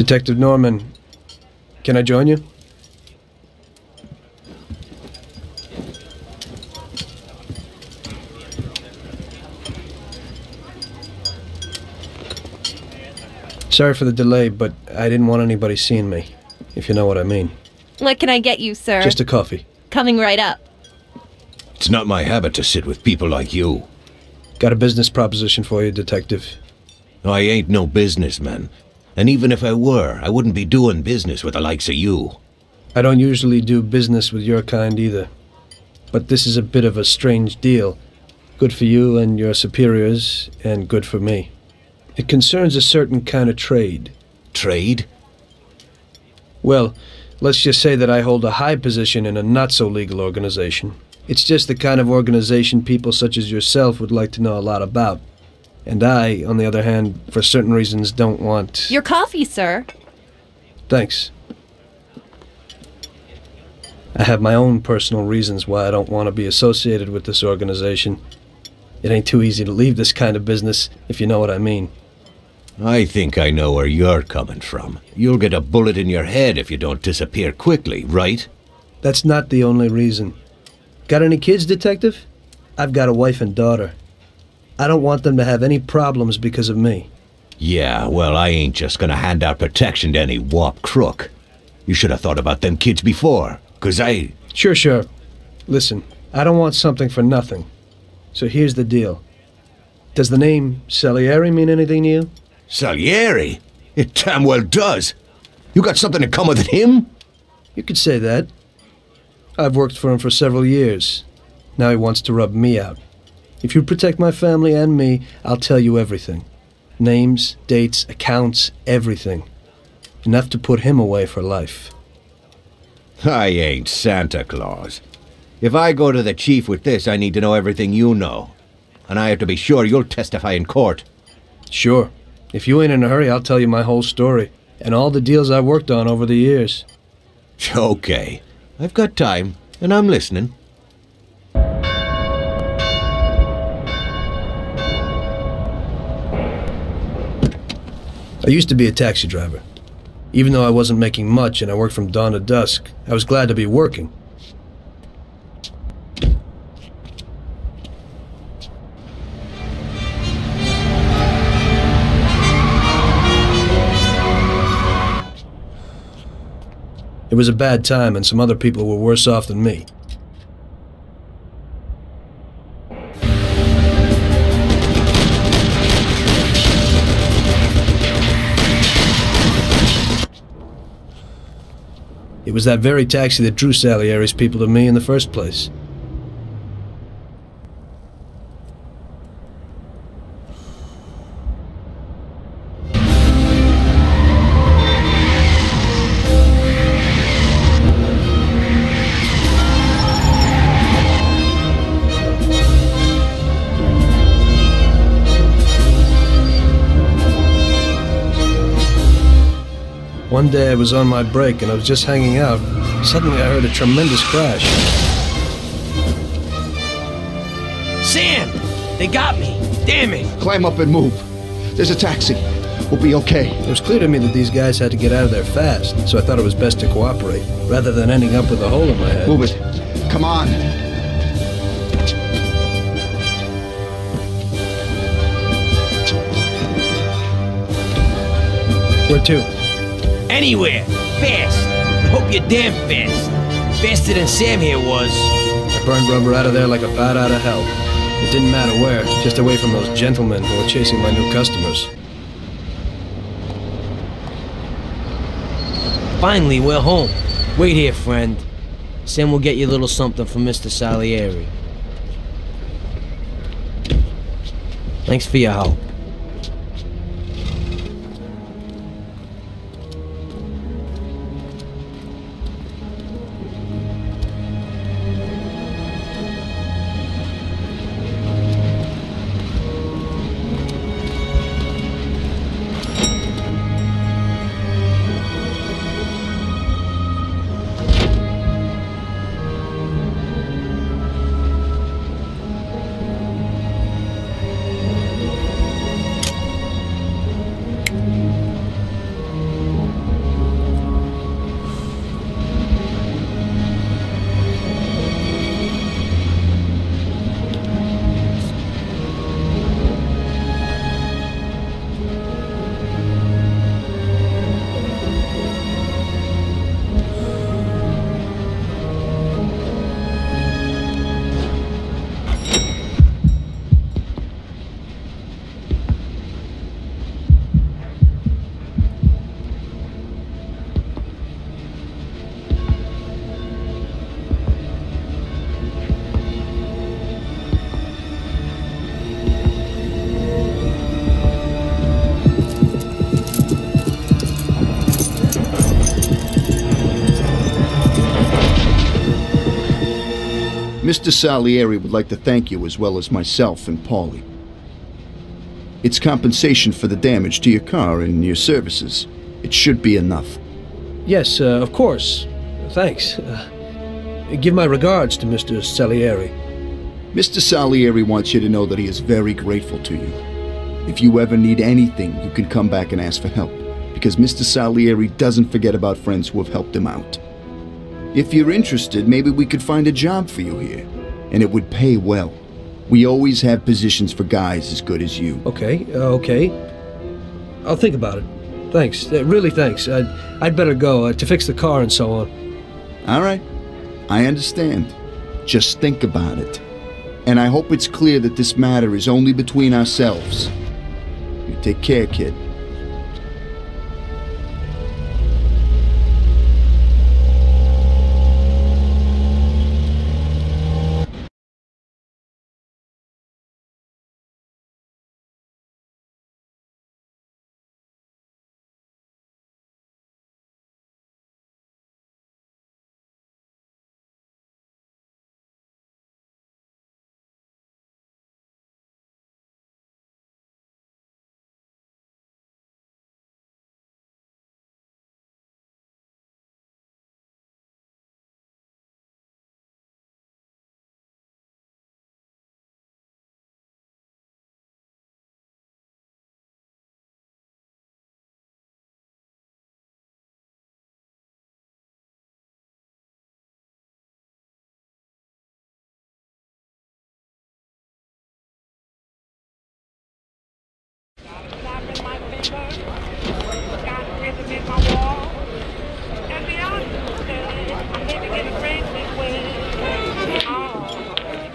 Detective Norman, can I join you? Sorry for the delay, but I didn't want anybody seeing me, if you know what I mean. What can I get you, sir? Just a coffee. Coming right up. It's not my habit to sit with people like you. Got a business proposition for you, Detective. I ain't no businessman. And even if I were, I wouldn't be doing business with the likes of you. I don't usually do business with your kind either. But this is a bit of a strange deal. Good for you and your superiors, and good for me. It concerns a certain kind of trade. Trade? Well, let's just say that I hold a high position in a not-so-legal organization. It's just the kind of organization people such as yourself would like to know a lot about. And I, on the other hand, for certain reasons, don't want... Your coffee, sir. Thanks. I have my own personal reasons why I don't want to be associated with this organization. It ain't too easy to leave this kind of business, if you know what I mean. I think I know where you're coming from. You'll get a bullet in your head if you don't disappear quickly, right? That's not the only reason. Got any kids, Detective? I've got a wife and daughter. I don't want them to have any problems because of me. Yeah, well, I ain't just gonna hand out protection to any wop crook. You should have thought about them kids before, 'cause I... Sure. Listen, I don't want something for nothing. So here's the deal. Does the name Salieri mean anything to you? Salieri? It damn well does. You got something in common with him? You could say that. I've worked for him for several years. Now he wants to rub me out. If you protect my family and me, I'll tell you everything. Names, dates, accounts, everything. Enough to put him away for life. I ain't Santa Claus. If I go to the chief with this, I need to know everything you know. And I have to be sure you'll testify in court. Sure. If you ain't in a hurry, I'll tell you my whole story. And all the deals I've worked on over the years. Okay. I've got time, and I'm listening. I used to be a taxi driver. Even though I wasn't making much and I worked from dawn to dusk, I was glad to be working. It was a bad time and some other people were worse off than me. It was that very taxi that drew Salieri's people to me in the first place. One day I was on my break and I was just hanging out. Suddenly I heard a tremendous crash. Sam! They got me! Damn it! Climb up and move. There's a taxi. We'll be okay. It was clear to me that these guys had to get out of there fast, so I thought it was best to cooperate, rather than ending up with a hole in my head. Move it. Come on. Where to? Anywhere! Fast! I hope you're damn fast. Faster than Sam here was. I burned rubber out of there like a bat out of hell. It didn't matter where, just away from those gentlemen who were chasing my new customers. Finally, we're home. Wait here, friend. Sam will get you a little something from Mr. Salieri. Thanks for your help. Mr. Salieri would like to thank you as well as myself and Paulie. It's compensation for the damage to your car and your services. It should be enough. Yes, of course. Thanks. Give my regards to Mr. Salieri. Mr. Salieri wants you to know that he is very grateful to you. If you ever need anything, you can come back and ask for help, because Mr. Salieri doesn't forget about friends who have helped him out. If you're interested, maybe we could find a job for you here, and it would pay well. We always have positions for guys as good as you. Okay. I'll think about it. Thanks. Really thanks. I'd better go to fix the car and so on. All right. I understand. Just think about it. And I hope it's clear that this matter is only between ourselves. You take care, kid.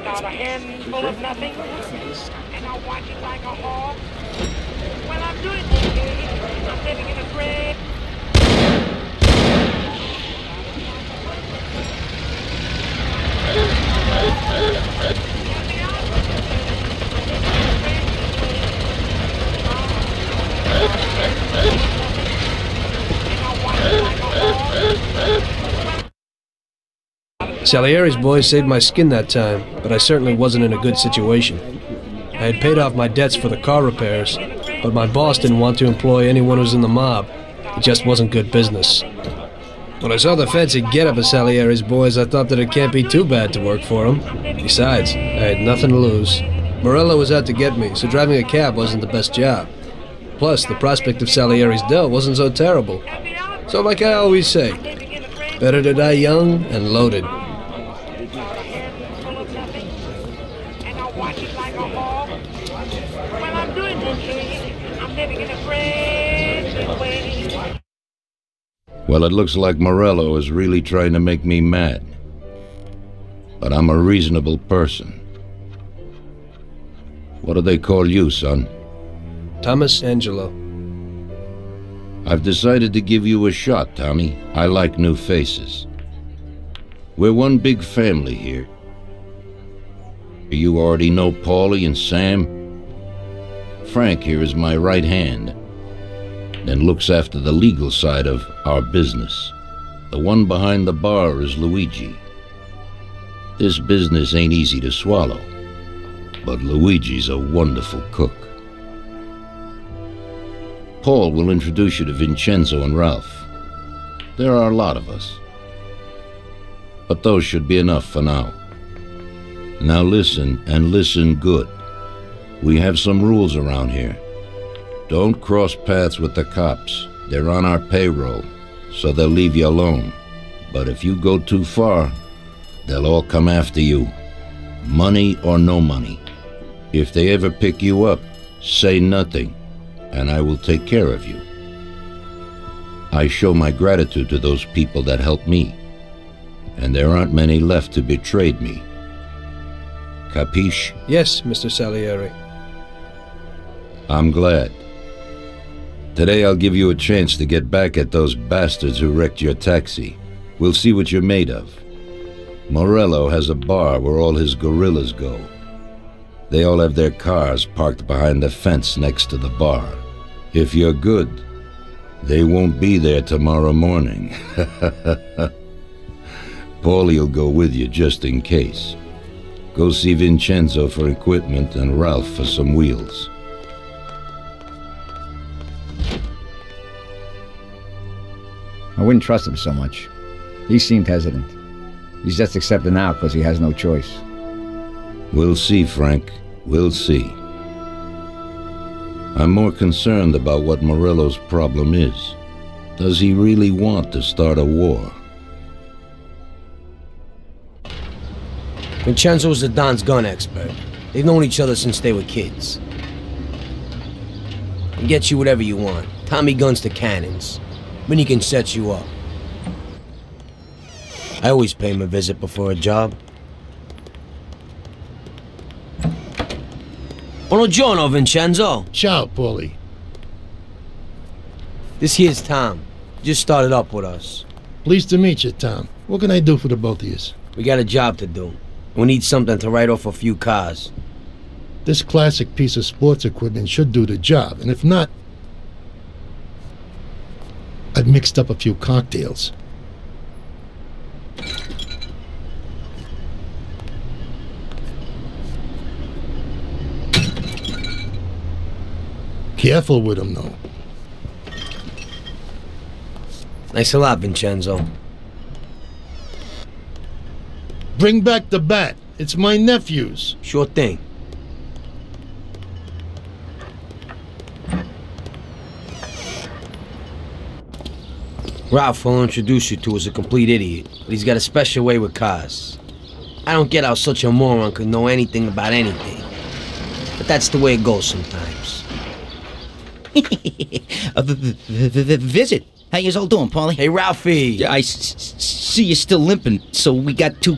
Got a handful of nothing, and I watch it like a hawk. Well, I'm doing okay. I'm living in a grave. Salieri's boys saved my skin that time, but I certainly wasn't in a good situation. I had paid off my debts for the car repairs, but my boss didn't want to employ anyone who was in the mob. It just wasn't good business. When I saw the fancy getup of Salieri's boys, I thought that it can't be too bad to work for them. Besides, I had nothing to lose. Morello was out to get me, so driving a cab wasn't the best job. Plus, the prospect of Salieri's dough wasn't so terrible. So like I always say, better to die young and loaded. Well, it looks like Morello is really trying to make me mad. But I'm a reasonable person. What do they call you, son? Thomas Angelo. I've decided to give you a shot, Tommy. I like new faces. We're one big family here. You already know Paulie and Sam. Frank here is my right hand, and looks after the legal side of our business. The one behind the bar is Luigi. This business ain't easy to swallow, but Luigi's a wonderful cook. Paul will introduce you to Vincenzo and Ralph. There are a lot of us, but those should be enough for now. Now listen, and listen good. We have some rules around here. Don't cross paths with the cops. They're on our payroll, so they'll leave you alone. But if you go too far, they'll all come after you. Money or no money. If they ever pick you up, say nothing, and I will take care of you. I show my gratitude to those people that helped me, and there aren't many left who betrayed me. Capiche? Yes, Mr. Salieri. I'm glad. Today I'll give you a chance to get back at those bastards who wrecked your taxi. We'll see what you're made of. Morello has a bar where all his gorillas go. They all have their cars parked behind the fence next to the bar. If you're good, they won't be there tomorrow morning. Paulie'll go with you just in case. Go see Vincenzo for equipment and Ralph for some wheels. I wouldn't trust him so much. He seemed hesitant. He's just accepting now because he has no choice. We'll see, Frank. We'll see. I'm more concerned about what Morello's problem is. Does he really want to start a war? Vincenzo's the Don's gun expert. They've known each other since they were kids. He gets you whatever you want. Tommy guns to cannons. Then he can set you up. I always pay him a visit before a job. Buongiorno, Vincenzo. Ciao, Paulie. This here's Tom. Just started up with us. Pleased to meet you, Tom. What can I do for the both of you? We got a job to do. We need something to write off a few cars. This classic piece of sports equipment should do the job, and if not, I've mixed up a few cocktails. Careful with them, though. Thanks a lot, Vincenzo. Bring back the bat. It's my nephew's. Sure thing. Ralph will introduce you to as a complete idiot, but he's got a special way with cars. I don't get how such a moron could know anything about anything. But that's the way it goes sometimes. Visit. How you all doing, Paulie? Hey, Ralphie! I see you're still limping, so we got two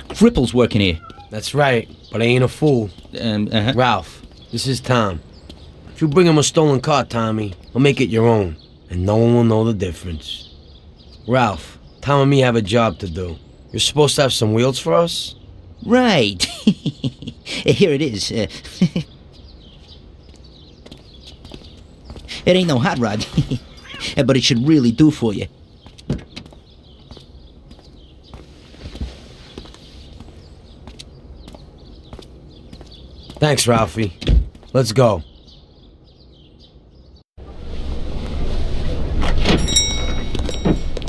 cripples working here. That's right, but I ain't a fool. Ralph, this is Tom. If you bring him a stolen car, Tommy, he'll make it your own, and no one will know the difference. Ralph, Tom and me have a job to do. You're supposed to have some wheels for us? Right. Here it is. It ain't no hot rod, but it should really do for you. Thanks, Ralphie. Let's go.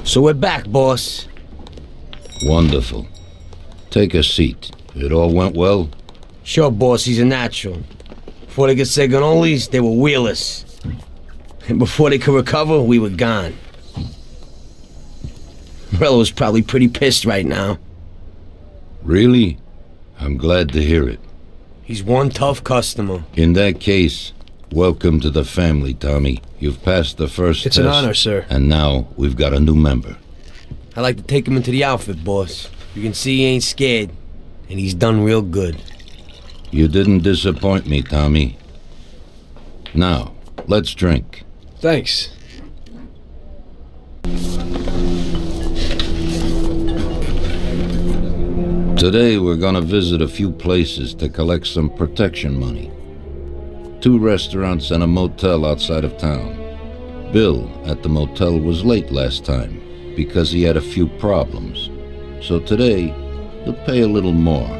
So we're back, boss. Wonderful. Take a seat. It all went well? Sure, boss, he's a natural. Before they could say cannolis, they were wheelers. And before they could recover, we were gone. Morello's probably pretty pissed right now. Really? I'm glad to hear it. He's one tough customer. In that case, welcome to the family, Tommy. You've passed the first test. It's an honor, sir. And now we've got a new member. I like to take him into the outfit, boss. You can see he ain't scared. And he's done real good. You didn't disappoint me, Tommy. Now, let's drink. Thanks. Today we're gonna visit a few places to collect some protection money. 2 restaurants and a motel outside of town. Bill at the motel was late last time because he had a few problems. So today, he'll pay a little more.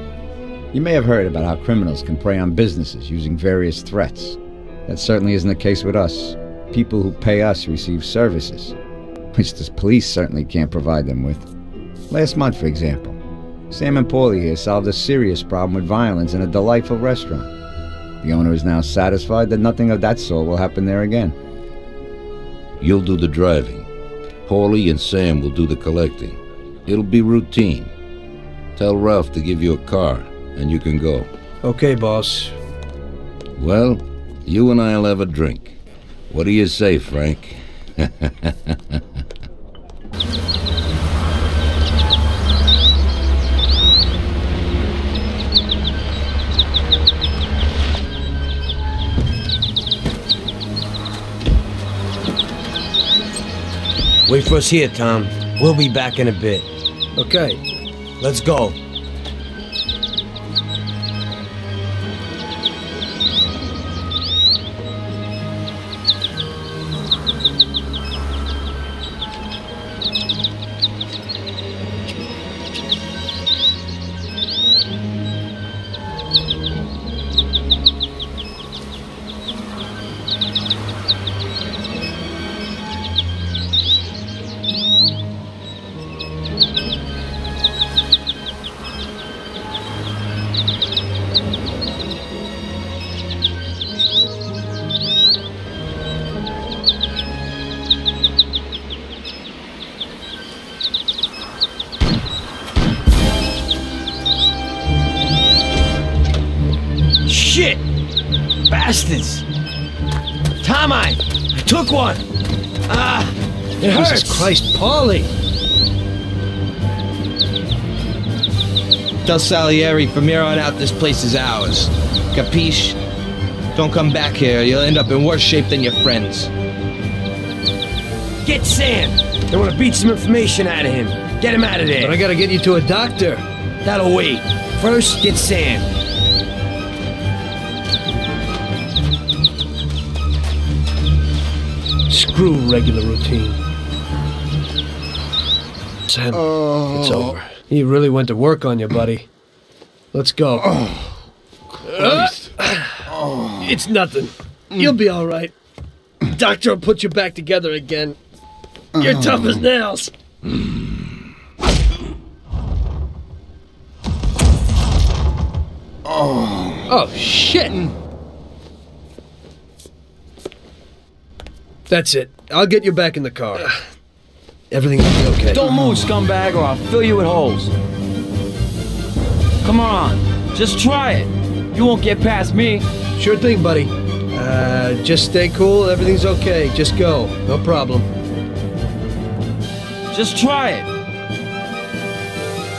You may have heard about how criminals can prey on businesses using various threats. That certainly isn't the case with us. People who pay us receive services, which the police certainly can't provide them with. Last month, for example, Sam and Paulie here solved a serious problem with violence in a delightful restaurant. The owner is now satisfied that nothing of that sort will happen there again. You'll do the driving. Paulie and Sam will do the collecting. It'll be routine. Tell Ralph to give you a car, and you can go. Okay, boss. Well, you and I'll have a drink. What do you say, Frank? Wait for us here, Tom. We'll be back in a bit. Okay. Let's go. Shit! Bastards! Tom, I took one! It hurts! Jesus Christ, Paulie! Tell Salieri from here on out this place is ours. Capiche? Don't come back here, you'll end up in worse shape than your friends. Get Sam! They want to beat some information out of him. Get him out of there. But I gotta get you to a doctor. That'll wait. First, get Sam. Screw regular routine. Sam, it's over. He really went to work on you, buddy. Let's go. It's nothing. You'll be all right. Doctor will put you back together again. You're tough as nails. Oh, shit. That's it. I'll get you back in the car. Everything will be okay. Don't move, scumbag, or I'll fill you with holes. Come on, just try it. You won't get past me. Sure thing, buddy. Just stay cool. Everything's okay. Just go. No problem. Just try it.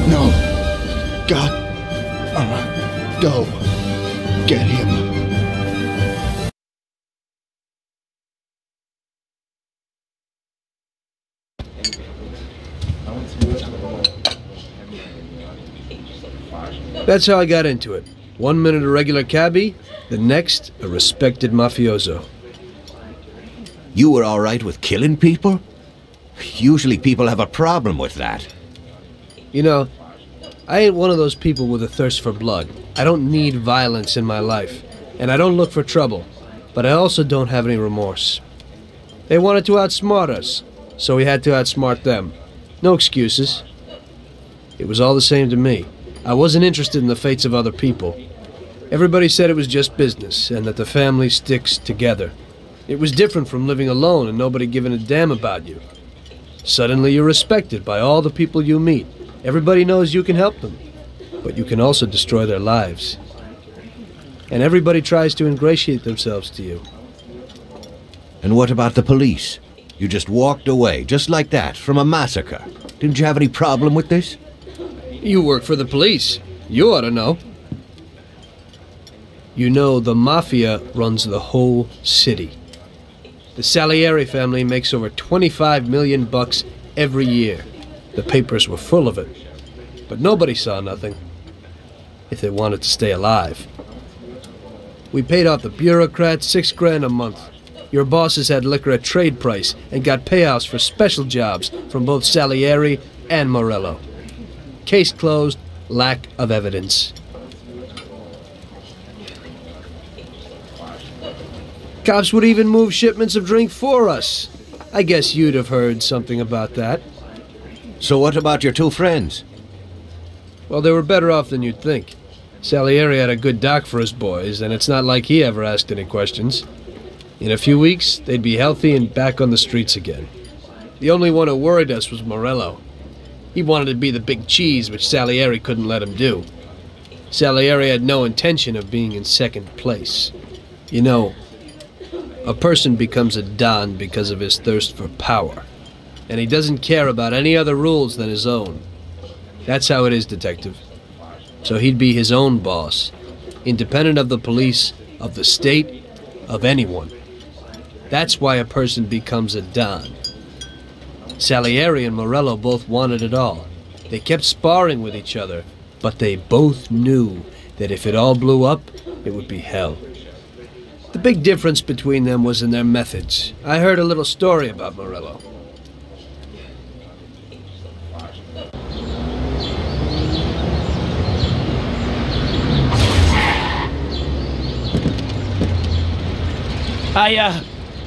No. God. Go. Get him. That's how I got into it. 1 minute a regular cabbie, the next a respected mafioso. You were all right with killing people? Usually people have a problem with that. You know, I ain't one of those people with a thirst for blood. I don't need violence in my life, and I don't look for trouble, but I also don't have any remorse. They wanted to outsmart us, so we had to outsmart them. No excuses. It was all the same to me. I wasn't interested in the fates of other people. Everybody said it was just business, and that the family sticks together. It was different from living alone and nobody giving a damn about you. Suddenly you're respected by all the people you meet. Everybody knows you can help them, but you can also destroy their lives. And everybody tries to ingratiate themselves to you. And what about the police? You just walked away, just like that, from a massacre. Didn't you have any problem with this? You work for the police. You ought to know. You know, the Mafia runs the whole city. The Salieri family makes over 25 million bucks every year. The papers were full of it. But nobody saw nothing. If they wanted to stay alive. We paid off the bureaucrats $6 grand a month. Your bosses had liquor at trade price and got payouts for special jobs from both Salieri and Morello. Case closed, lack of evidence. Cops would even move shipments of drink for us. I guess you'd have heard something about that. So what about your two friends? Well, they were better off than you'd think. Salieri had a good doc for his boys, and it's not like he ever asked any questions. In a few weeks, they'd be healthy and back on the streets again. The only one who worried us was Morello. He wanted to be the big cheese, which Salieri couldn't let him do. Salieri had no intention of being in second place. You know, a person becomes a Don because of his thirst for power, and he doesn't care about any other rules than his own. That's how it is, Detective. So he'd be his own boss, independent of the police, of the state, of anyone. That's why a person becomes a Don. Salieri and Morello both wanted it all. They kept sparring with each other, but they both knew that if it all blew up, it would be hell. The big difference between them was in their methods. I heard a little story about Morello.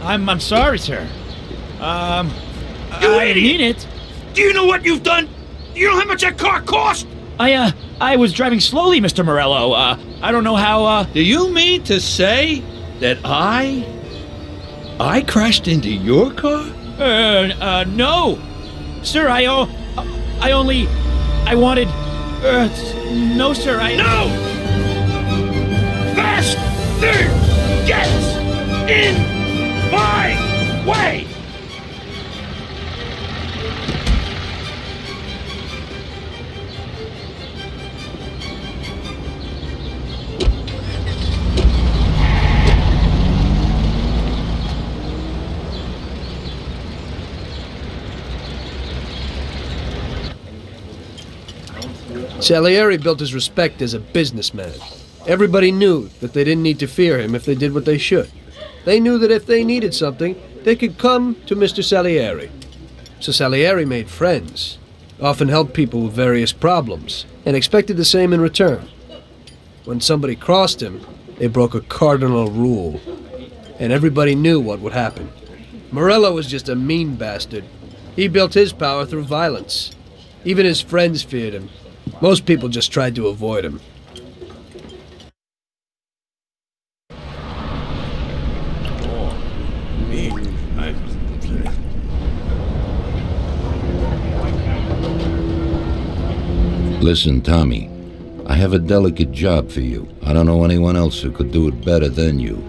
I'm sorry, sir. You I didn't mean it. Do you know what you've done? You know how much that car cost? I was driving slowly, Mr. Morello. I don't know how, Do you mean to say that I crashed into your car? No. Sir, I wanted, no, sir, No! Fast! This thing gets in my way! Salieri built his respect as a businessman. Everybody knew that they didn't need to fear him if they did what they should. They knew that if they needed something, they could come to Mr. Salieri. So Salieri made friends, often helped people with various problems, and expected the same in return. When somebody crossed him, they broke a cardinal rule, and everybody knew what would happen. Morello was just a mean bastard. He built his power through violence. Even his friends feared him. Most people just tried to avoid him. Listen, Tommy, I have a delicate job for you. I don't know anyone else who could do it better than you.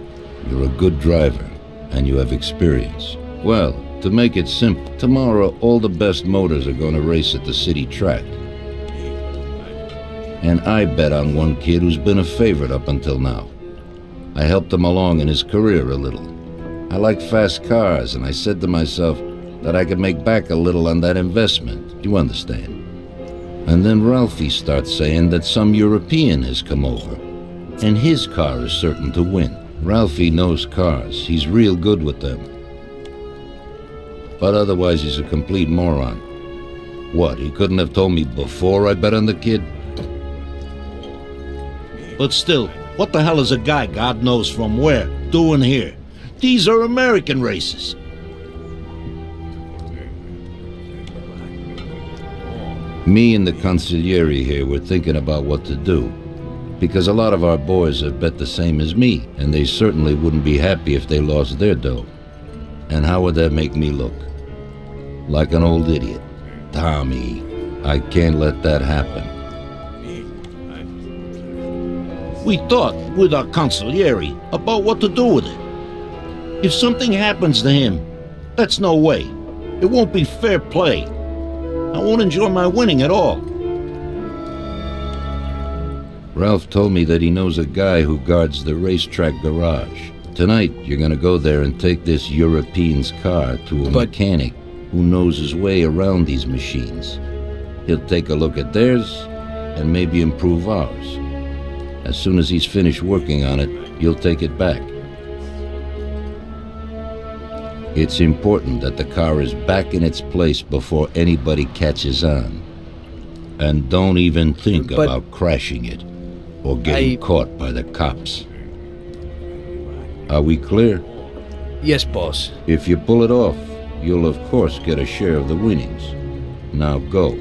You're a good driver, and you have experience. Well, to make it simple, tomorrow all the best motors are going to race at the city track. And I bet on one kid who's been a favorite up until now. I helped him along in his career a little. I like fast cars, and I said to myself that I could make back a little on that investment. You understand? And then Ralphie starts saying that some European has come over, and his car is certain to win. Ralphie knows cars. He's real good with them. But otherwise he's a complete moron. What, he couldn't have told me before I bet on the kid? But still, what the hell is a guy, God knows from where, doing here? These are American races. Me and the consigliere here were thinking about what to do, because a lot of our boys have bet the same as me, and they certainly wouldn't be happy if they lost their dough. And how would that make me look? Like an old idiot. Tommy, I can't let that happen. We thought with our consigliere about what to do with it. If something happens to him, that's no way. It won't be fair play. I won't enjoy my winning at all. Ralph told me that he knows a guy who guards the racetrack garage. Tonight, you're gonna go there and take this European's car to a mechanic who knows his way around these machines. He'll take a look at theirs and maybe improve ours. As soon as he's finished working on it, you'll take it back. It's important that the car is back in its place before anybody catches on. And don't even think about crashing it or getting caught by the cops. Are we clear? Yes, boss. If you pull it off, you'll of course get a share of the winnings. Now go.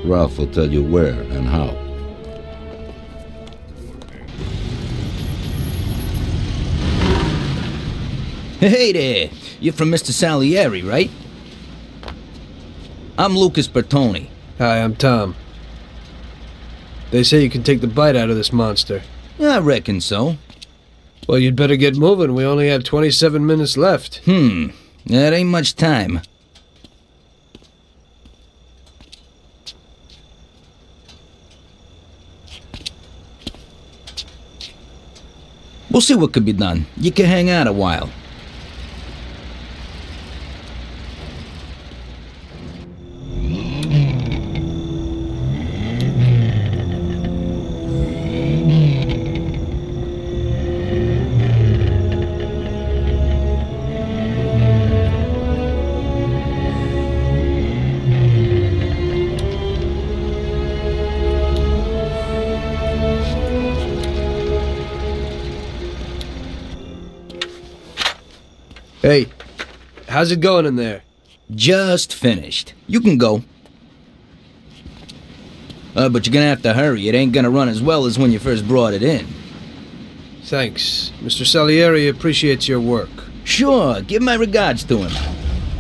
Ralph will tell you where and how. Hey there, you're from Mr. Salieri, right? I'm Lucas Bertoni. Hi, I'm Tom. They say you can take the bite out of this monster. I reckon so. Well, you'd better get moving. We only have 27 minutes left. That ain't much time. We'll see what can be done. You can hang out a while. Hey, how's it going in there? Just finished. You can go. But you're gonna have to hurry. It ain't gonna run as well as when you first brought it in. Thanks. Mr. Salieri appreciates your work. Sure, give my regards to him.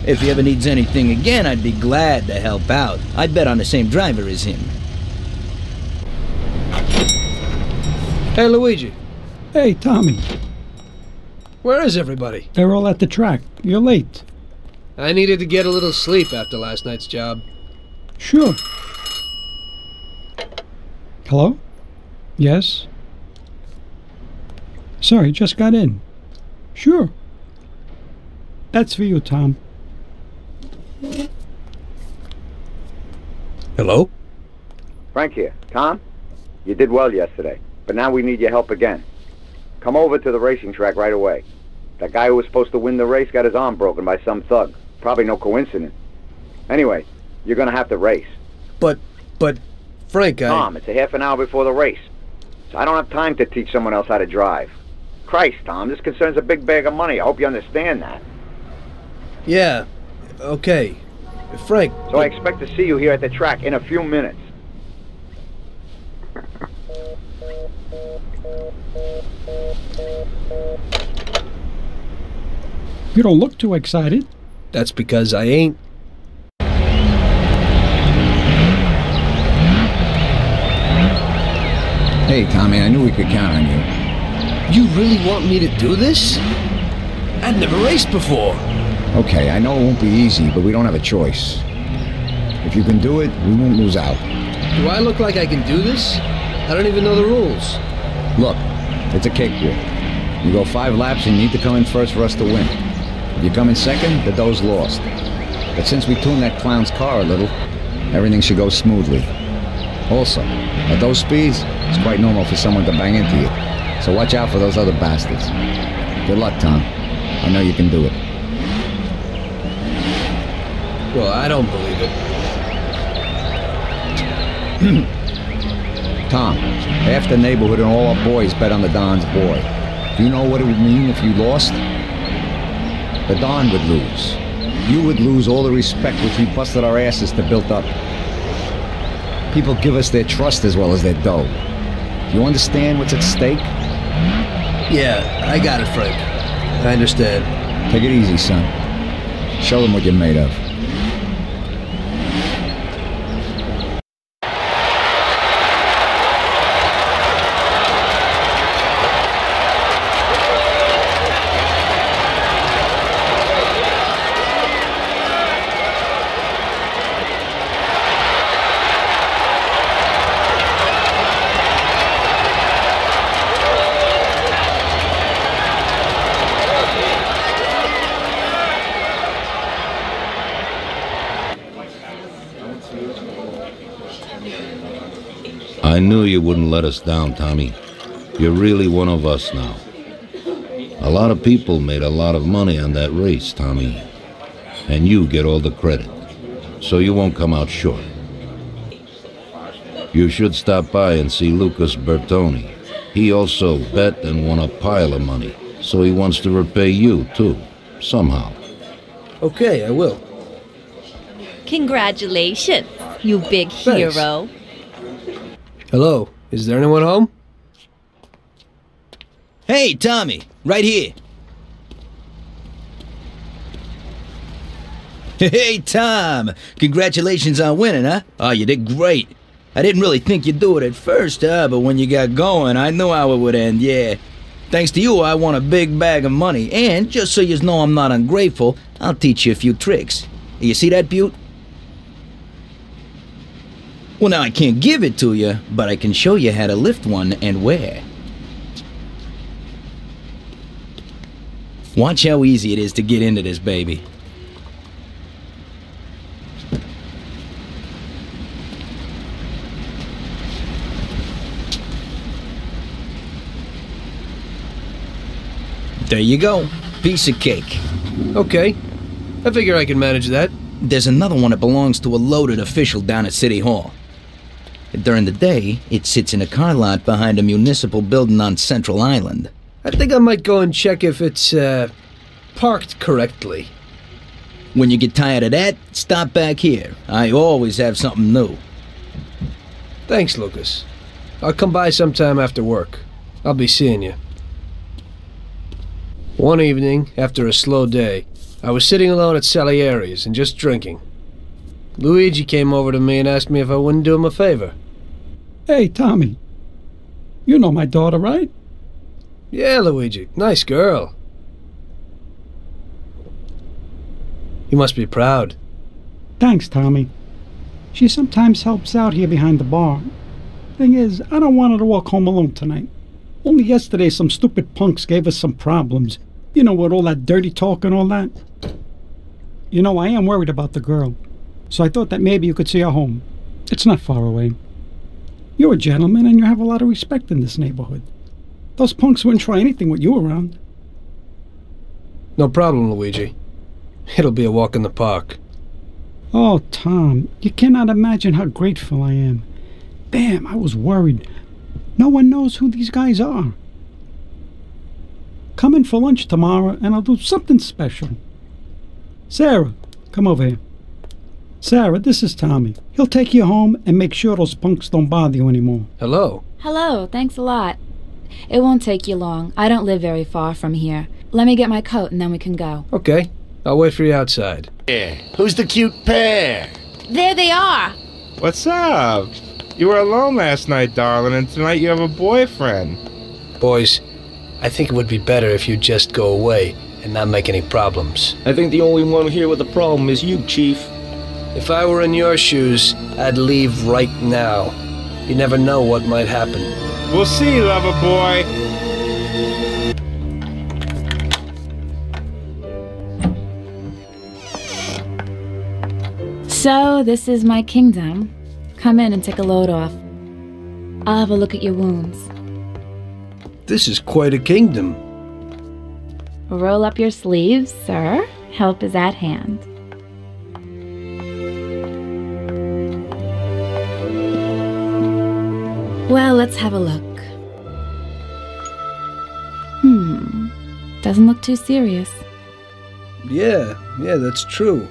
If he ever needs anything again, I'd be glad to help out. I bet on the same driver as him. Hey, Luigi. Hey, Tommy. Where is everybody? They're all at the track. You're late. I needed to get a little sleep after last night's job. Sure. Hello? Yes? Sorry, just got in. Sure. That's for you, Tom. Hello? Frank here. Tom? You did well yesterday, but now we need your help again. Come over to the racing track right away. That guy who was supposed to win the race got his arm broken by some thug. Probably no coincidence. Anyway, you're gonna have to race. But, Frank, Tom, it's a half an hour before the race. So I don't have time to teach someone else how to drive. Christ, Tom, this concerns a big bag of money. I hope you understand that. Yeah, okay. Frank... So I expect to see you here at the track in a few minutes. You don't look too excited. That's because I ain't. Hey, Tommy, I knew we could count on you. You really want me to do this? I'd never raced before. Okay, I know it won't be easy, but we don't have a choice. If you can do it, we won't lose out. Do I look like I can do this? I don't even know the rules. Look, it's a cakewalk. You go 5 laps and you need to come in first for us to win. If you come in second, the dough's lost. But since we tuned that clown's car a little, everything should go smoothly. Also, at those speeds, it's quite normal for someone to bang into you. So watch out for those other bastards. Good luck, Tom. I know you can do it. Well, I don't believe it. Tom, half the neighborhood and all our boys bet on the Don's boy. Do you know what it would mean if you lost? The Don would lose. You would lose all the respect which we busted our asses to build up. People give us their trust as well as their dough. Do you understand what's at stake? Yeah, I got it, Frank. I understand. Take it easy, son. Show them what you're made of. I knew you wouldn't let us down, Tommy. You're really one of us now. A lot of people made a lot of money on that race, Tommy. And you get all the credit. So you won't come out short. You should stop by and see Lucas Bertoni. He also bet and won a pile of money. So he wants to repay you, too. Somehow. Okay, I will. Congratulations, you big Thanks. hero. Hello, is there anyone home? Hey, Tommy, right here. Hey, Tom, congratulations on winning, huh? Oh, you did great. I didn't really think you'd do it at first, but when you got going, I knew how it would end, yeah. Thanks to you, I won a big bag of money, and just so you know I'm not ungrateful, I'll teach you a few tricks. You see that butte? Well, now I can't give it to you, but I can show you how to lift one and where. Watch how easy it is to get into this baby. There you go. Piece of cake. Okay. I figure I can manage that. There's another one that belongs to a loaded official down at City Hall. During the day, it sits in a car lot behind a municipal building on Central Island. I think I might go and check if it's, parked correctly. When you get tired of that, stop back here. I always have something new. Thanks, Lucas. I'll come by sometime after work. I'll be seeing you. One evening, after a slow day, I was sitting alone at Salieri's and just drinking. Luigi came over to me and asked me if I wouldn't do him a favor. Hey, Tommy. You know my daughter, right? Yeah, Luigi. Nice girl. You must be proud. Thanks, Tommy. She sometimes helps out here behind the bar. Thing is, I don't want her to walk home alone tonight. Only yesterday some stupid punks gave us some problems. You know, with all that dirty talk and all that. You know, I am worried about the girl. So I thought that maybe you could see her home. It's not far away. You're a gentleman and you have a lot of respect in this neighborhood. Those punks wouldn't try anything with you around. No problem, Luigi. It'll be a walk in the park. Oh, Tom, you cannot imagine how grateful I am. Damn, I was worried. No one knows who these guys are. Come in for lunch tomorrow and I'll do something special. Sarah, come over here. Sarah, this is Tommy. He'll take you home and make sure those punks don't bother you anymore. Hello. Hello, thanks a lot. It won't take you long. I don't live very far from here. Let me get my coat and then we can go. Okay, I'll wait for you outside. Yeah, who's the cute pair? There they are! What's up? You were alone last night, darling, and tonight you have a boyfriend. Boys, I think it would be better if you just go away and not make any problems. I think the only one here with a problem is you, Chief. If I were in your shoes, I'd leave right now. You never know what might happen. We'll see, lover boy. So, this is my kingdom. Come in and take a load off. I'll have a look at your wounds. This is quite a kingdom. Roll up your sleeves, sir. Help is at hand. Well, let's have a look. Doesn't look too serious. Yeah, that's true.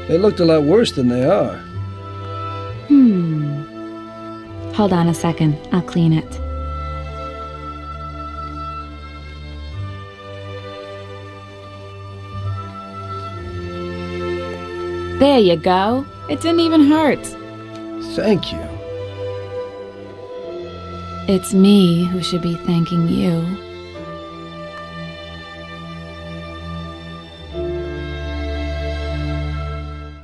They looked a lot worse than they are. Hold on a second. I'll clean it. There you go. It didn't even hurt. Thank you. It's me who should be thanking you.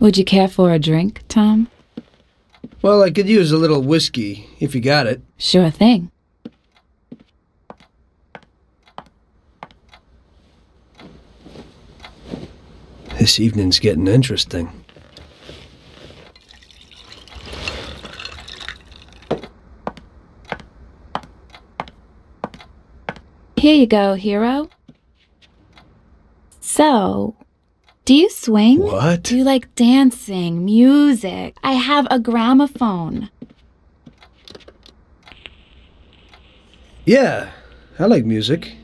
Would you care for a drink, Tom? Well, I could use a little whiskey, if you got it. Sure thing. This evening's getting interesting. Here you go, hero. So, do you swing? What? Do you like dancing, music? I have a gramophone. Yeah, I like music.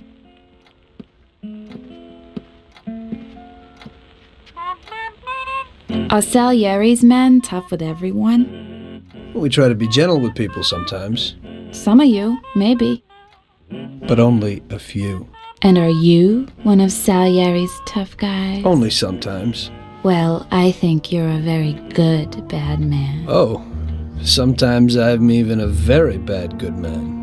Are Salieri's men tough with everyone? We try to be gentle with people sometimes. Some of you, maybe. But only a few. And are you one of Salieri's tough guys? Only sometimes. Well, I think you're a very good bad man. Oh, sometimes I'm even a very bad good man.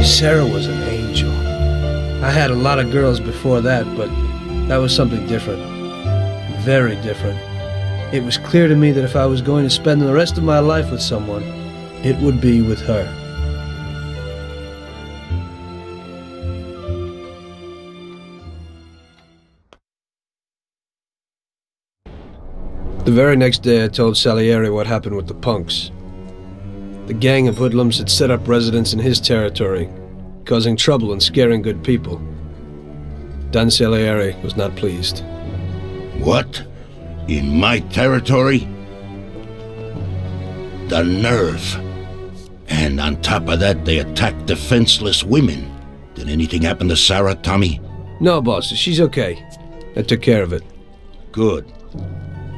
Sarah was an angel. I had a lot of girls before that, but that was something different. Very different. It was clear to me that if I was going to spend the rest of my life with someone, it would be with her. The very next day I told Salieri what happened with the punks. The gang of hoodlums had set up residence in his territory, causing trouble and scaring good people. Don Salieri was not pleased. What? In my territory? The nerve. And on top of that, they attack defenseless women. Did anything happen to Sarah, Tommy? No, boss. She's okay. I took care of it. Good.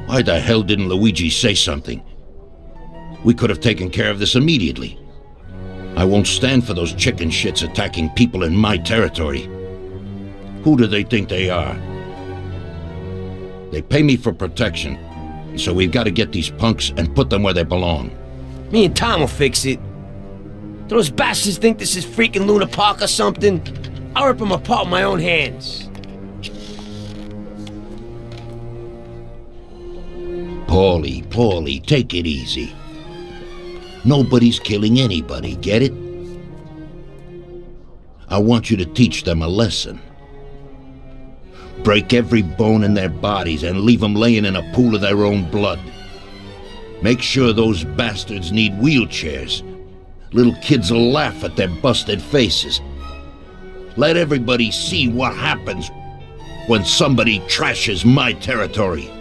Why the hell didn't Luigi say something? We could have taken care of this immediately. I won't stand for those chicken shits attacking people in my territory. Who do they think they are? They pay me for protection, so we've got to get these punks and put them where they belong. Me and Tom will fix it. Do those bastards think this is freaking Luna Park or something? I'll rip them apart with my own hands. Paulie, take it easy. Nobody's killing anybody, get it? I want you to teach them a lesson. Break every bone in their bodies and leave them laying in a pool of their own blood. Make sure those bastards need wheelchairs. Little kids will laugh at their busted faces. Let everybody see what happens when somebody trashes my territory.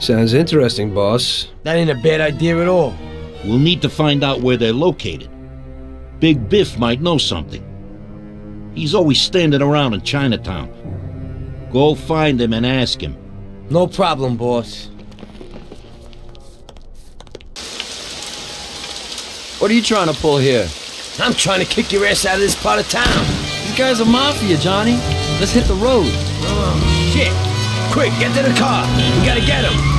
Sounds interesting, boss. That ain't a bad idea at all. We'll need to find out where they're located. Big Biff might know something. He's always standing around in Chinatown. Go find him and ask him. No problem, boss. What are you trying to pull here? I'm trying to kick your ass out of this part of town. These guys are Mafia, Johnny. Let's hit the road. Oh, shit. Quick, get to the car. We gotta get him.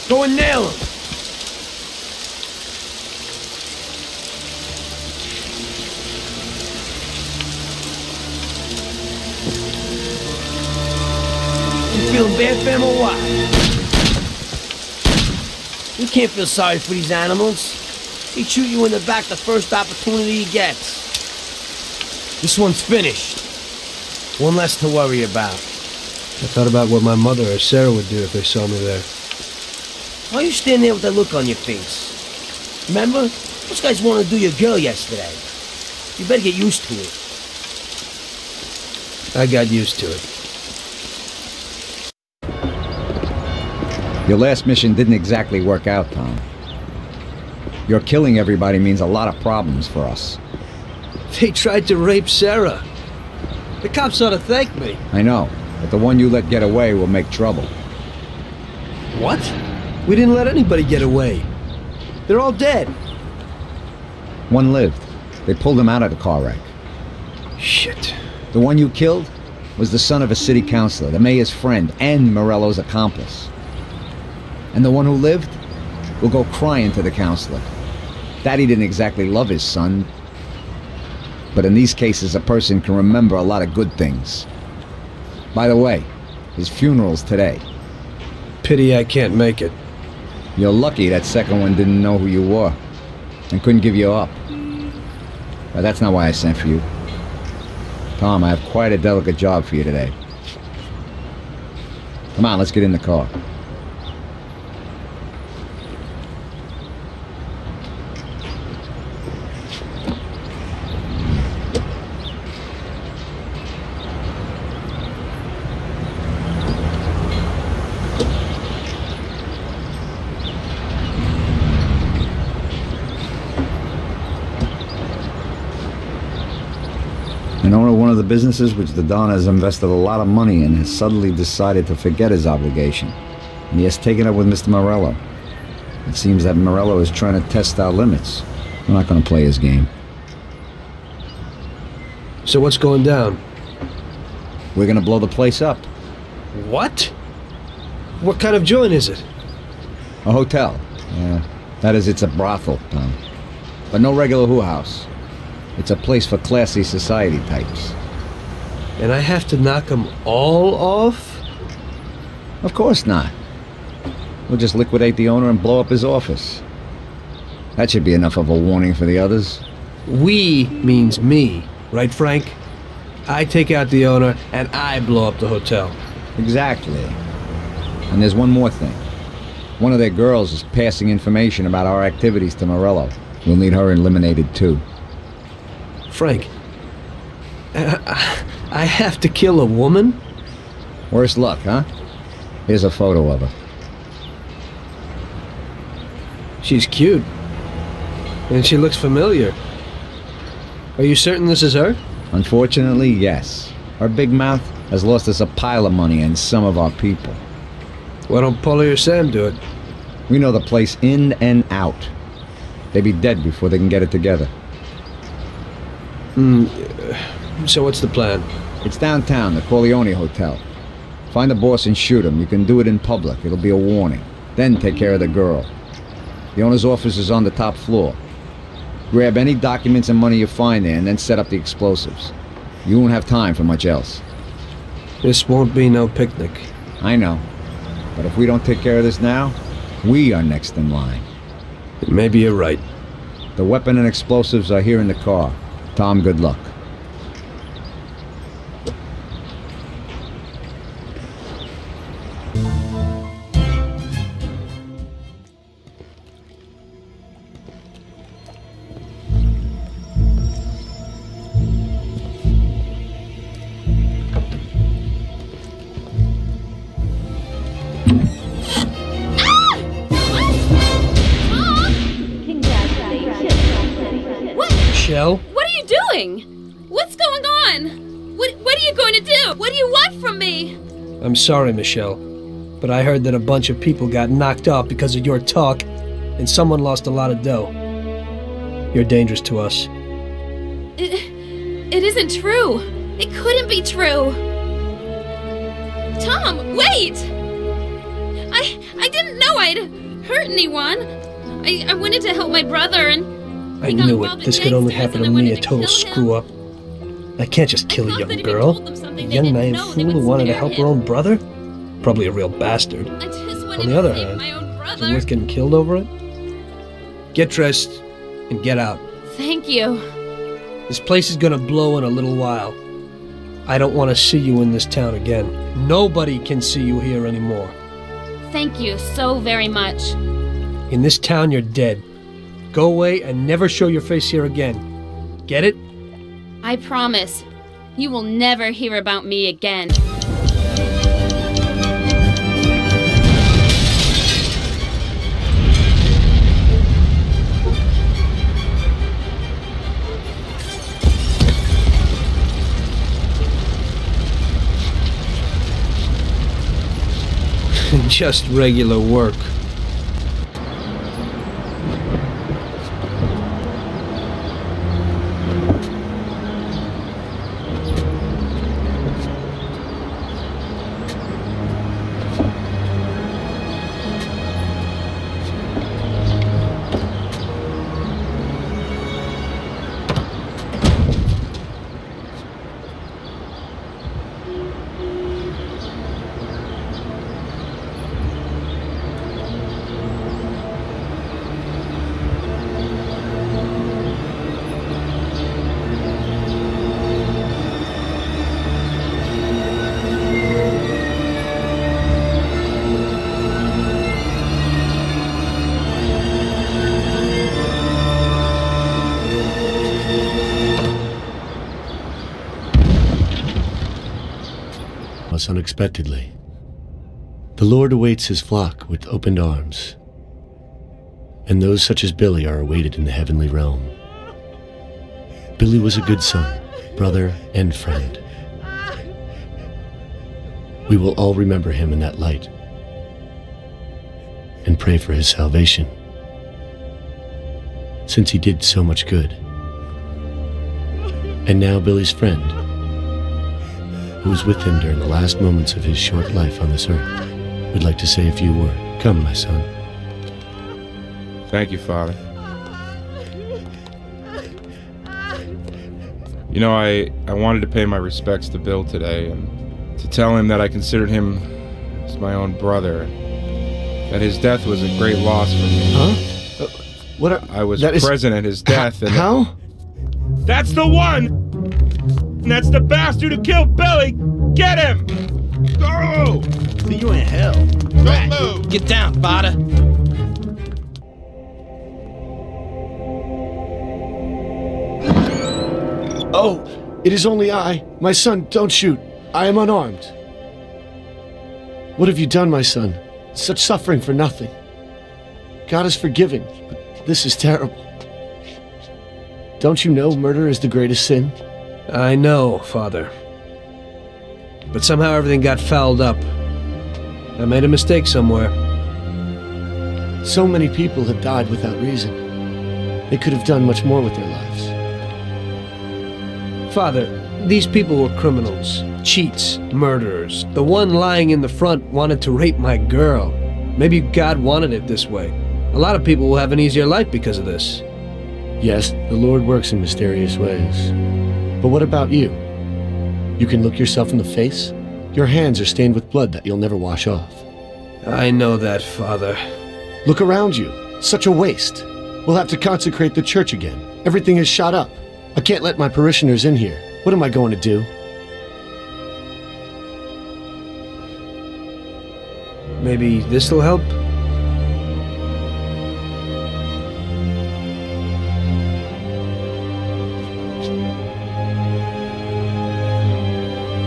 Go and nail him! You feeling bad for him or what? You can't feel sorry for these animals. He'd shoot you in the back the first opportunity he gets. This one's finished. One less to worry about. I thought about what my mother or Sarah would do if they saw me there. Why are you standing there with that look on your face? Remember? Those guys wanted to do your girl yesterday. You better get used to it. I got used to it. Your last mission didn't exactly work out, Tom. Your killing everybody means a lot of problems for us. They tried to rape Sarah. The cops ought to thank me. I know, but the one you let get away will make trouble. What? We didn't let anybody get away. They're all dead. One lived. They pulled him out of the car wreck. Shit. The one you killed was the son of a city councilor, the mayor's friend, and Morello's accomplice. And the one who lived will go crying to the councilor. Daddy didn't exactly love his son, but in these cases a person can remember a lot of good things. By the way, his funeral's today. Pity I can't make it. You're lucky that second one didn't know who you were and couldn't give you up. But that's not why I sent for you. Tom, I have quite a delicate job for you today. Come on, let's get in the car. An owner of one of the businesses which the Don has invested a lot of money in has suddenly decided to forget his obligation, and he has taken up with Mr. Morello. It seems that Morello is trying to test our limits. We're not going to play his game. So what's going down? We're going to blow the place up. What? What kind of joint is it? A hotel. Yeah, that is, it's a brothel, Tom. But no regular hoo house. It's a place for classy society types. And I have to knock them all off? Of course not. We'll just liquidate the owner and blow up his office. That should be enough of a warning for the others. We means me, right, Frank? I take out the owner and I blow up the hotel. Exactly. And there's one more thing. One of their girls is passing information about our activities to Morello. We'll need her eliminated too. Frank, I have to kill a woman? Worse luck, huh? Here's a photo of her. She's cute. And she looks familiar. Are you certain this is her? Unfortunately, yes. Her big mouth has lost us a pile of money and some of our people. Why don't Paulie or Sam do it? We know the place in and out. They'd be dead before they can get it together. So what's the plan? It's downtown, the Corleone Hotel. Find the boss and shoot him. You can do it in public. It'll be a warning. Then take care of the girl. The owner's office is on the top floor. Grab any documents and money you find there and then set up the explosives. You won't have time for much else. This won't be no picnic. I know. But if we don't take care of this now, we are next in line. Maybe you're right. The weapon and explosives are here in the car. Tom, good luck. Michelle? What are you doing? What's going on? What are you going to do? What do you want from me? I'm sorry, Michelle, but I heard that a bunch of people got knocked off because of your talk, and someone lost a lot of dough. You're dangerous to us. It isn't true. It couldn't be true. Tom, wait! I didn't know I'd hurt anyone. I wanted to help my brother and... I knew it. This could only happen to me, a total screw-up. I can't just kill a young girl. A young naive fool who wanted to help her own brother? Probably a real bastard. On the other hand, is it worth getting killed over it? Get dressed and get out. Thank you. This place is gonna blow in a little while. I don't want to see you in this town again. Nobody can see you here anymore. Thank you so very much. In this town, you're dead. Go away and never show your face here again. Get it? I promise. You will never hear about me again. Just regular work. Us unexpectedly. The Lord awaits his flock with opened arms, and those such as Billy are awaited in the heavenly realm. Billy was a good son, brother, and friend. We will all remember him in that light and pray for his salvation, since he did so much good. And now Billy's friend, who was with him during the last moments of his short life on this earth, would like to say a few words. Come, my son. Thank you, Father. You know, I wanted to pay my respects to Bill today and to tell him that I considered him as my own brother. that his death was a great loss for me. Huh? I was present at his death. How? That's the one! And that's the bastard who killed Billy! Get him! Go! See you in hell. Don't move! Get down, Bada. Oh, it is only I. My son, don't shoot. I am unarmed. What have you done, my son? Such suffering for nothing. God is forgiving, but this is terrible. Don't you know murder is the greatest sin? I know, Father. But somehow everything got fouled up. I made a mistake somewhere. So many people have died without reason. They could have done much more with their lives. Father, these people were criminals, cheats, murderers. The one lying in the front wanted to rape my girl. Maybe God wanted it this way. A lot of people will have an easier life because of this. Yes, the Lord works in mysterious ways. But what about you? You can look yourself in the face? Your hands are stained with blood that you'll never wash off. I know that, Father. Look around you. Such a waste. We'll have to consecrate the church again. Everything is shot up. I can't let my parishioners in here. What am I going to do? Maybe this'll help?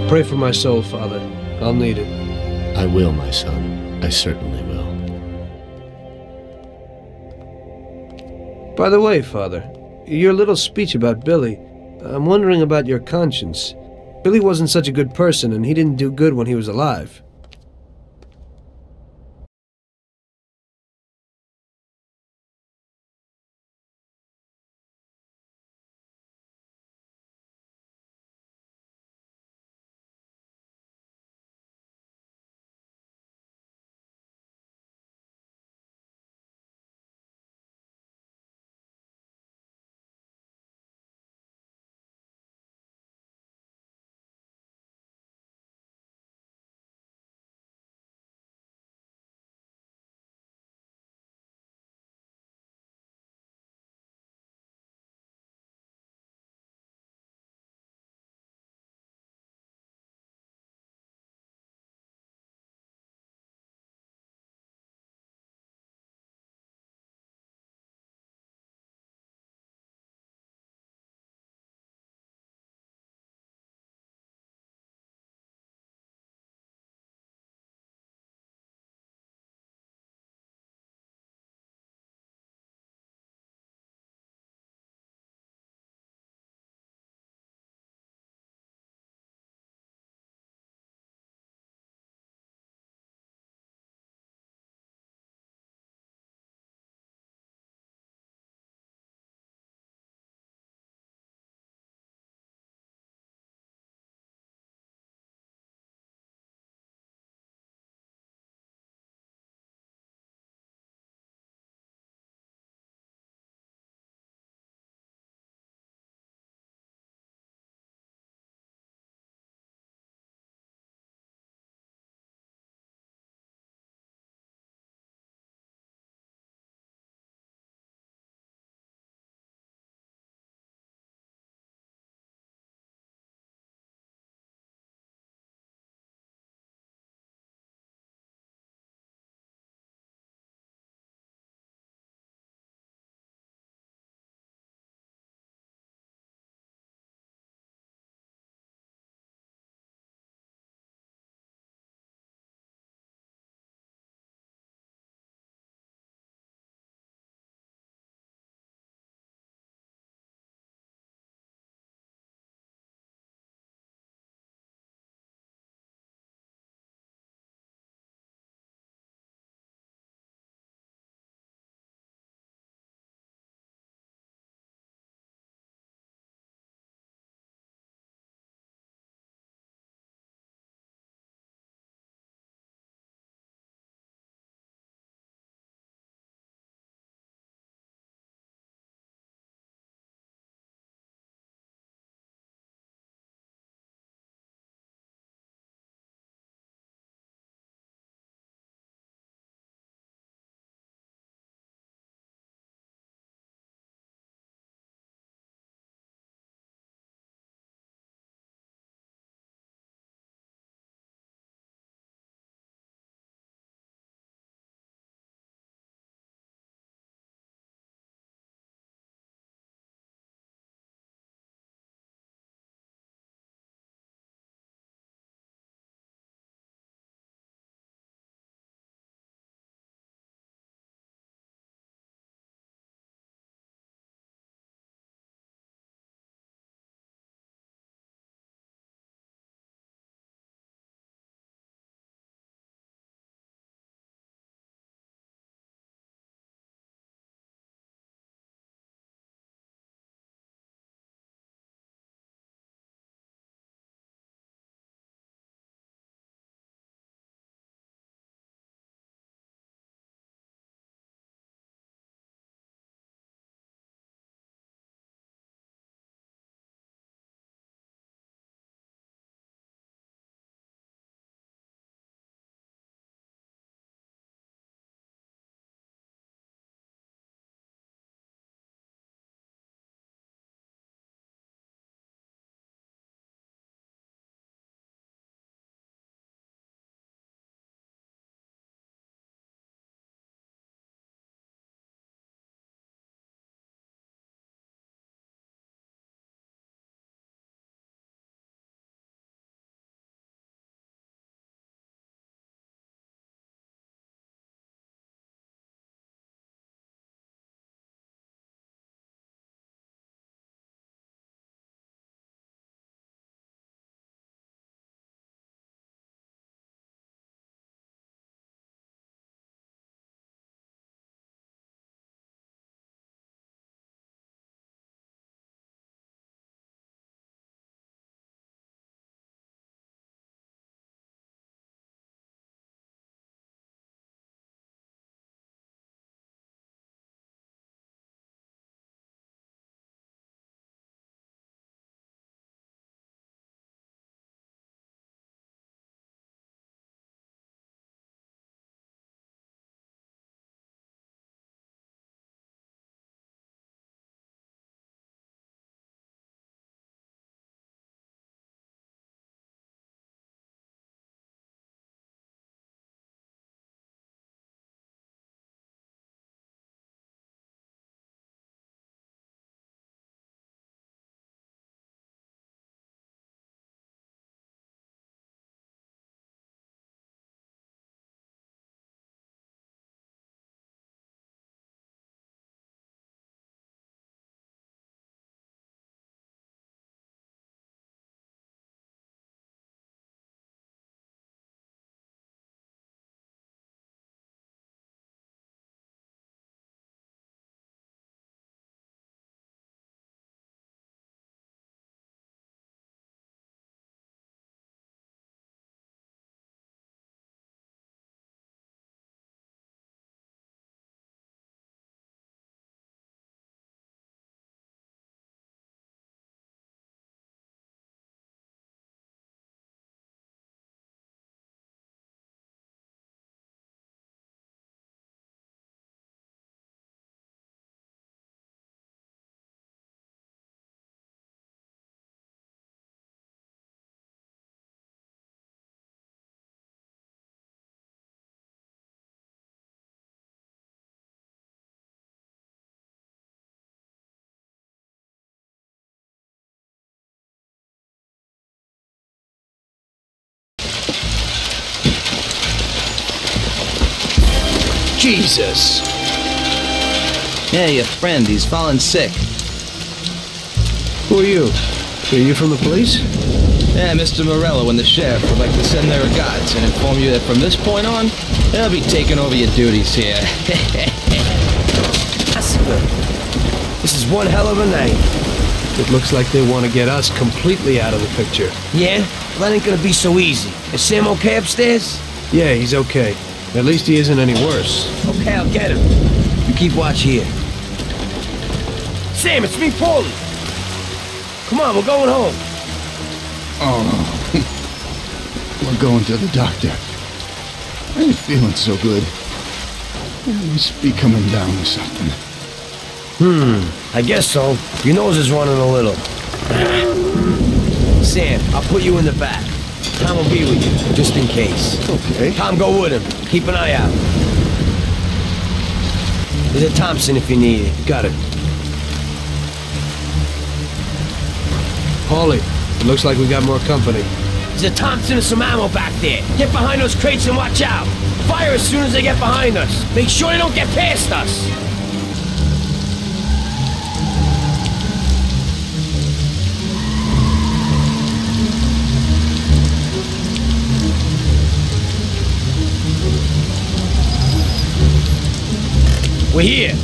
Pray for my soul, Father. I'll need it. I will, my son. I certainly will. By the way, Father, your little speech about Billy, I'm wondering about your conscience. Billy wasn't such a good person, and he didn't do good when he was alive. Jesus! Yeah, your friend, he's fallen sick. Who are you? Are you from the police? Yeah, Mr. Morello and the sheriff would like to send their regards and inform you that from this point on, they'll be taking over your duties here. That's good. This is one hell of a night. It looks like they want to get us completely out of the picture. Yeah? Well, that ain't gonna be so easy. Is Sam okay upstairs? Yeah, he's okay. At least he isn't any worse. Okay, I'll get him. You keep watch here. Sam, it's me, Paulie. Come on, we're going home. Oh, we're going to the doctor. I ain't feeling so good. I must be coming down with something. I guess so. Your nose is running a little. Sam, I'll put you in the back. Tom will be with you, just in case. Okay. Tom, go with him. Keep an eye out. There's a Thompson if you need it. Got it. Paulie, it looks like we got more company. There's a Thompson and some ammo back there. Get behind those crates and watch out. Fire as soon as they get behind us. Make sure they don't get past us. We're here.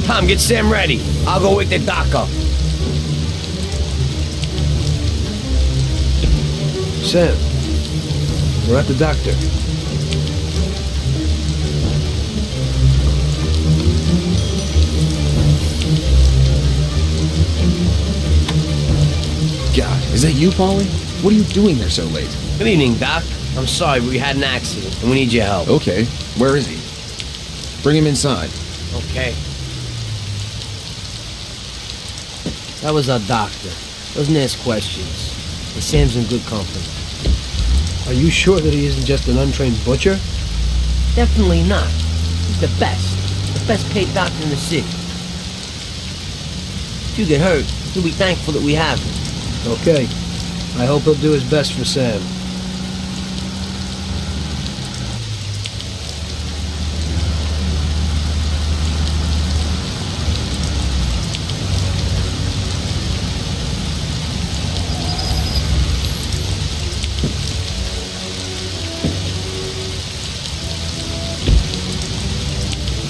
Tom, get Sam ready. I'll go wake the doc up. Sam, we're at the doctor. God, is that you, Paulie? What are you doing there so late? Good evening, Doc. I'm sorry, but we had an accident, and we need your help. Okay, where is he? Bring him inside. Okay. That was our doctor. Doesn't ask questions. And Sam's in good company. Are you sure that he isn't just an untrained butcher? Definitely not. He's the best. The best paid doctor in the city. If you get hurt, you'll be thankful that we have him. Okay. I hope he'll do his best for Sam.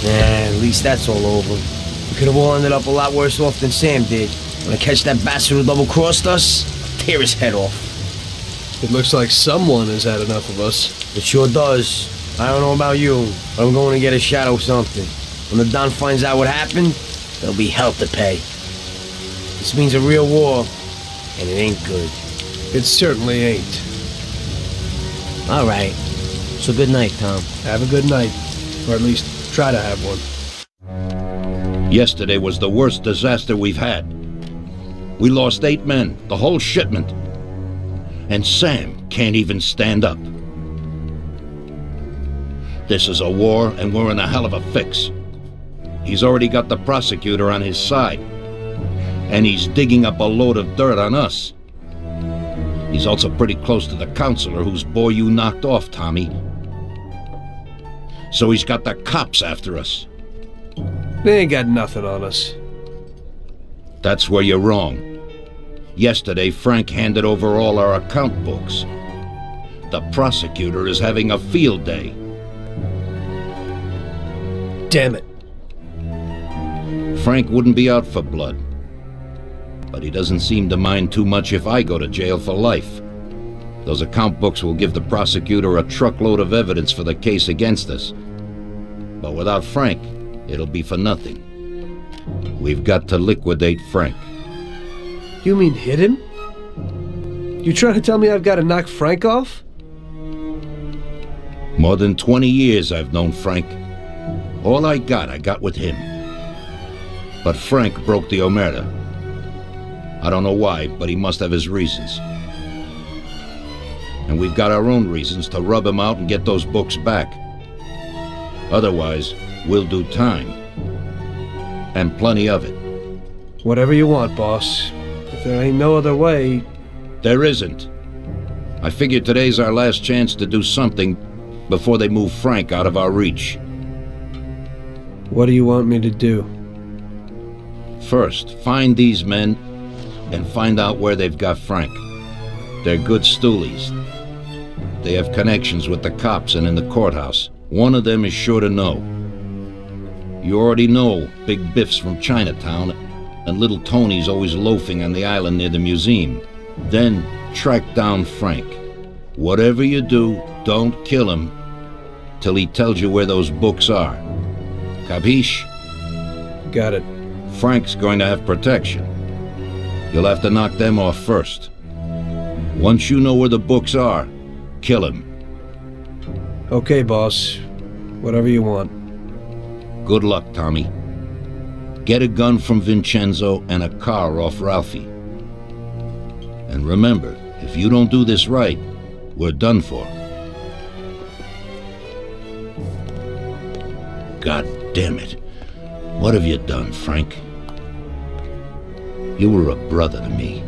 At least that's all over. We could have all ended up a lot worse off than Sam did. When I catch that bastard who double-crossed us, I'll tear his head off. It looks like someone has had enough of us. It sure does. I don't know about you, but I'm going to get a shot of something. When the Don finds out what happened, there'll be hell to pay. This means a real war, and it ain't good. It certainly ain't. All right. So good night, Tom. Have a good night. Or at least try to have one. Yesterday was the worst disaster we've had. We lost 8 men, the whole shipment. And Sam can't even stand up. This is a war, and we're in a hell of a fix. He's already got the prosecutor on his side. And he's digging up a load of dirt on us. He's also pretty close to the counselor whose boy you knocked off, Tommy. So he's got the cops after us. They ain't got nothing on us. That's where you're wrong. Yesterday, Frank handed over all our account books. The prosecutor is having a field day. Damn it. Frank wouldn't be out for blood. But he doesn't seem to mind too much if I go to jail for life. Those account books will give the prosecutor a truckload of evidence for the case against us. But without Frank, it'll be for nothing. We've got to liquidate Frank. You mean hit him? You trying to tell me I've got to knock Frank off? More than 20 years I've known Frank. All I got with him. But Frank broke the omerta. I don't know why, but he must have his reasons. And we've got our own reasons to rub him out and get those books back. Otherwise, we'll do time. And plenty of it. Whatever you want, boss. If there ain't no other way... There isn't. I figure today's our last chance to do something before they move Frank out of our reach. What do you want me to do? First, find these men and find out where they've got Frank. They're good stoolies. They have connections with the cops and in the courthouse. One of them is sure to know. You already know Big Biff's from Chinatown, and Little Tony's always loafing on the island near the museum. Then track down Frank. Whatever you do, don't kill him till he tells you where those books are. Capiche? Got it. Frank's going to have protection. You'll have to knock them off first. Once you know where the books are, kill him. Okay, boss. Whatever you want. Good luck, Tommy. Get a gun from Vincenzo and a car off Ralphie. And remember, if you don't do this right, we're done for. God damn it. What have you done, Frank? You were a brother to me.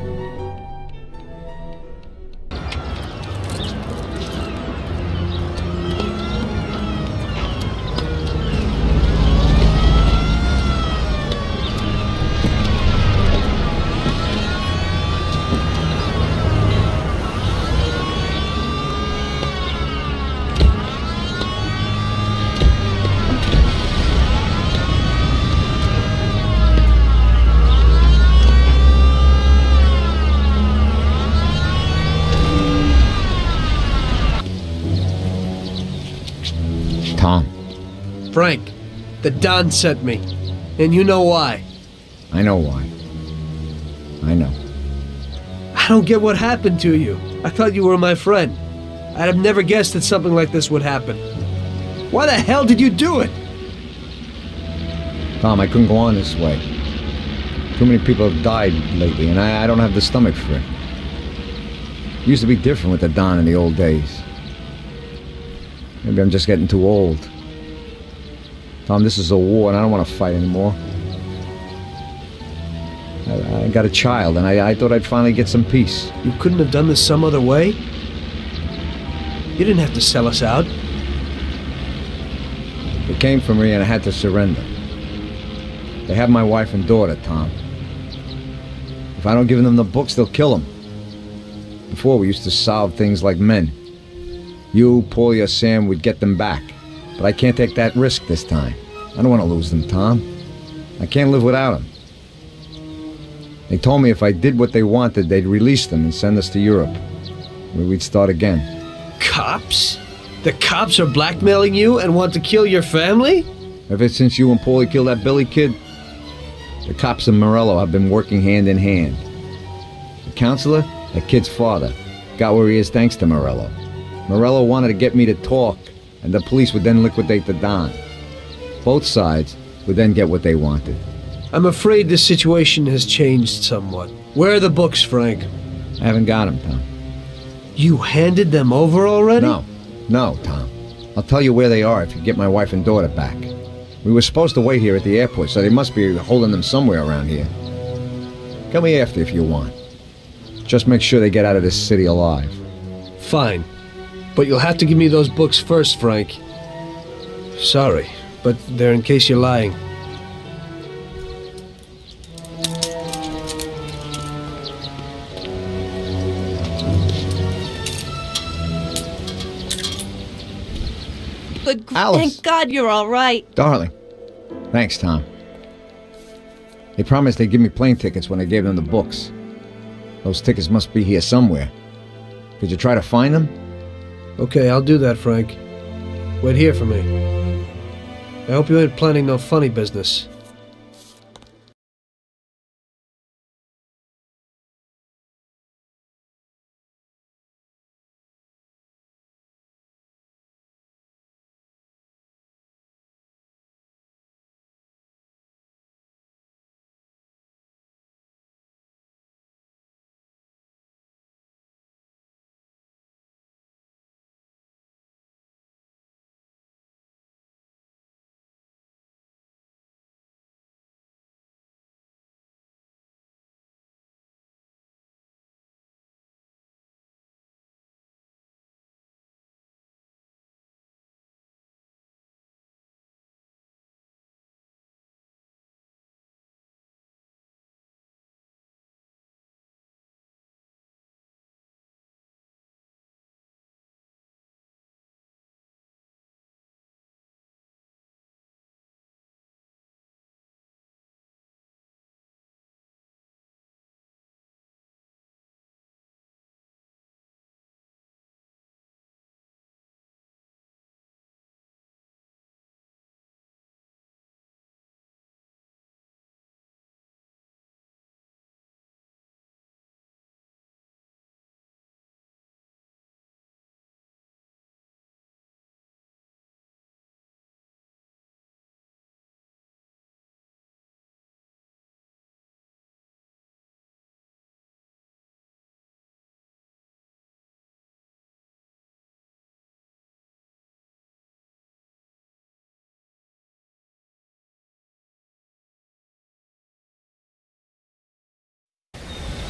Frank, the Don sent me. And you know why. I know why. I know. I don't get what happened to you. I thought you were my friend. I'd have never guessed that something like this would happen. Why the hell did you do it? Tom, I couldn't go on this way. Too many people have died lately, and I don't have the stomach for it. It used to be different with the Don in the old days. Maybe I'm just getting too old. Tom, this is a war, and I don't want to fight anymore. I got a child, and I thought I'd finally get some peace. You couldn't have done this some other way? You didn't have to sell us out. They came for me, and I had to surrender. They have my wife and daughter, Tom. If I don't give them the books, they'll kill them. Before, we used to solve things like men. You, Paulie, or Sam would get them back. But I can't take that risk this time. I don't want to lose them, Tom. I can't live without them. They told me if I did what they wanted, they'd release them and send us to Europe, where we'd start again. Cops? The cops are blackmailing you and want to kill your family? Ever since you and Paulie killed that Billy kid, the cops and Morello have been working hand in hand. The counselor, that kid's father, got where he is thanks to Morello. Morello wanted to get me to talk, and the police would then liquidate the Don. Both sides would then get what they wanted. I'm afraid this situation has changed somewhat. Where are the books, Frank? I haven't got them, Tom. You handed them over already? No, Tom. I'll tell you where they are if you get my wife and daughter back. We were supposed to wait here at the airport, so they must be holding them somewhere around here. Come me after if you want. Just make sure they get out of this city alive. Fine. But you'll have to give me those books first, Frank. Sorry, but they're in case you're lying. But Alice. thank God you're all right. Darling. Thanks, Tom. They promised they'd give me plane tickets when I gave them the books. Those tickets must be here somewhere. Could you try to find them? Okay, I'll do that, Frank. Wait here for me. I hope you ain't planning no funny business.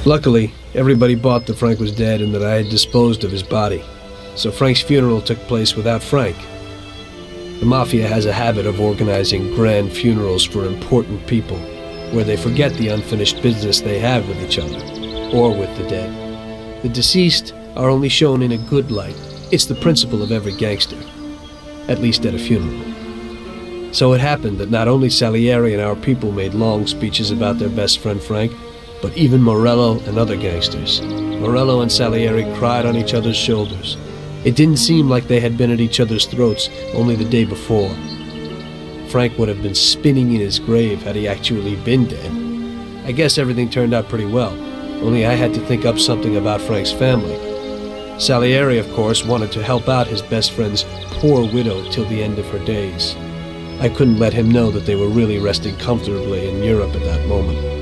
Luckily, everybody bought that Frank was dead and that I had disposed of his body. So Frank's funeral took place without Frank. The Mafia has a habit of organizing grand funerals for important people, where they forget the unfinished business they have with each other, or with the dead. The deceased are only shown in a good light. It's the principle of every gangster, at least at a funeral. So it happened that not only Salieri and our people made long speeches about their best friend Frank, but even Morello and other gangsters. Morello and Salieri cried on each other's shoulders. It didn't seem like they had been at each other's throats only the day before. Frank would have been spinning in his grave had he actually been dead. I guess everything turned out pretty well, only I had to think up something about Frank's family. Salieri, of course, wanted to help out his best friend's poor widow till the end of her days. I couldn't let him know that they were really resting comfortably in Europe at that moment.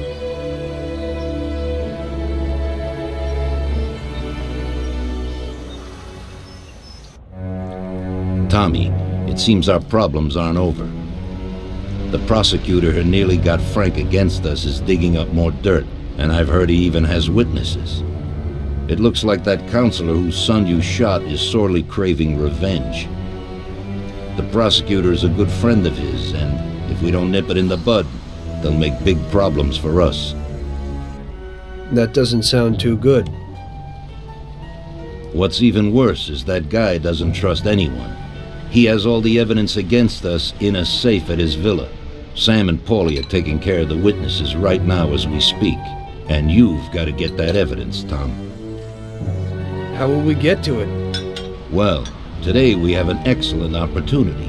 Tommy, it seems our problems aren't over. The prosecutor who nearly got Frank against us is digging up more dirt, and I've heard he even has witnesses. It looks like that counselor whose son you shot is sorely craving revenge. The prosecutor is a good friend of his, and if we don't nip it in the bud, they'll make big problems for us. That doesn't sound too good. What's even worse is that guy doesn't trust anyone. He has all the evidence against us in a safe at his villa. Sam and Paulie are taking care of the witnesses right now as we speak. And you've got to get that evidence, Tom. How will we get to it? Well, today we have an excellent opportunity.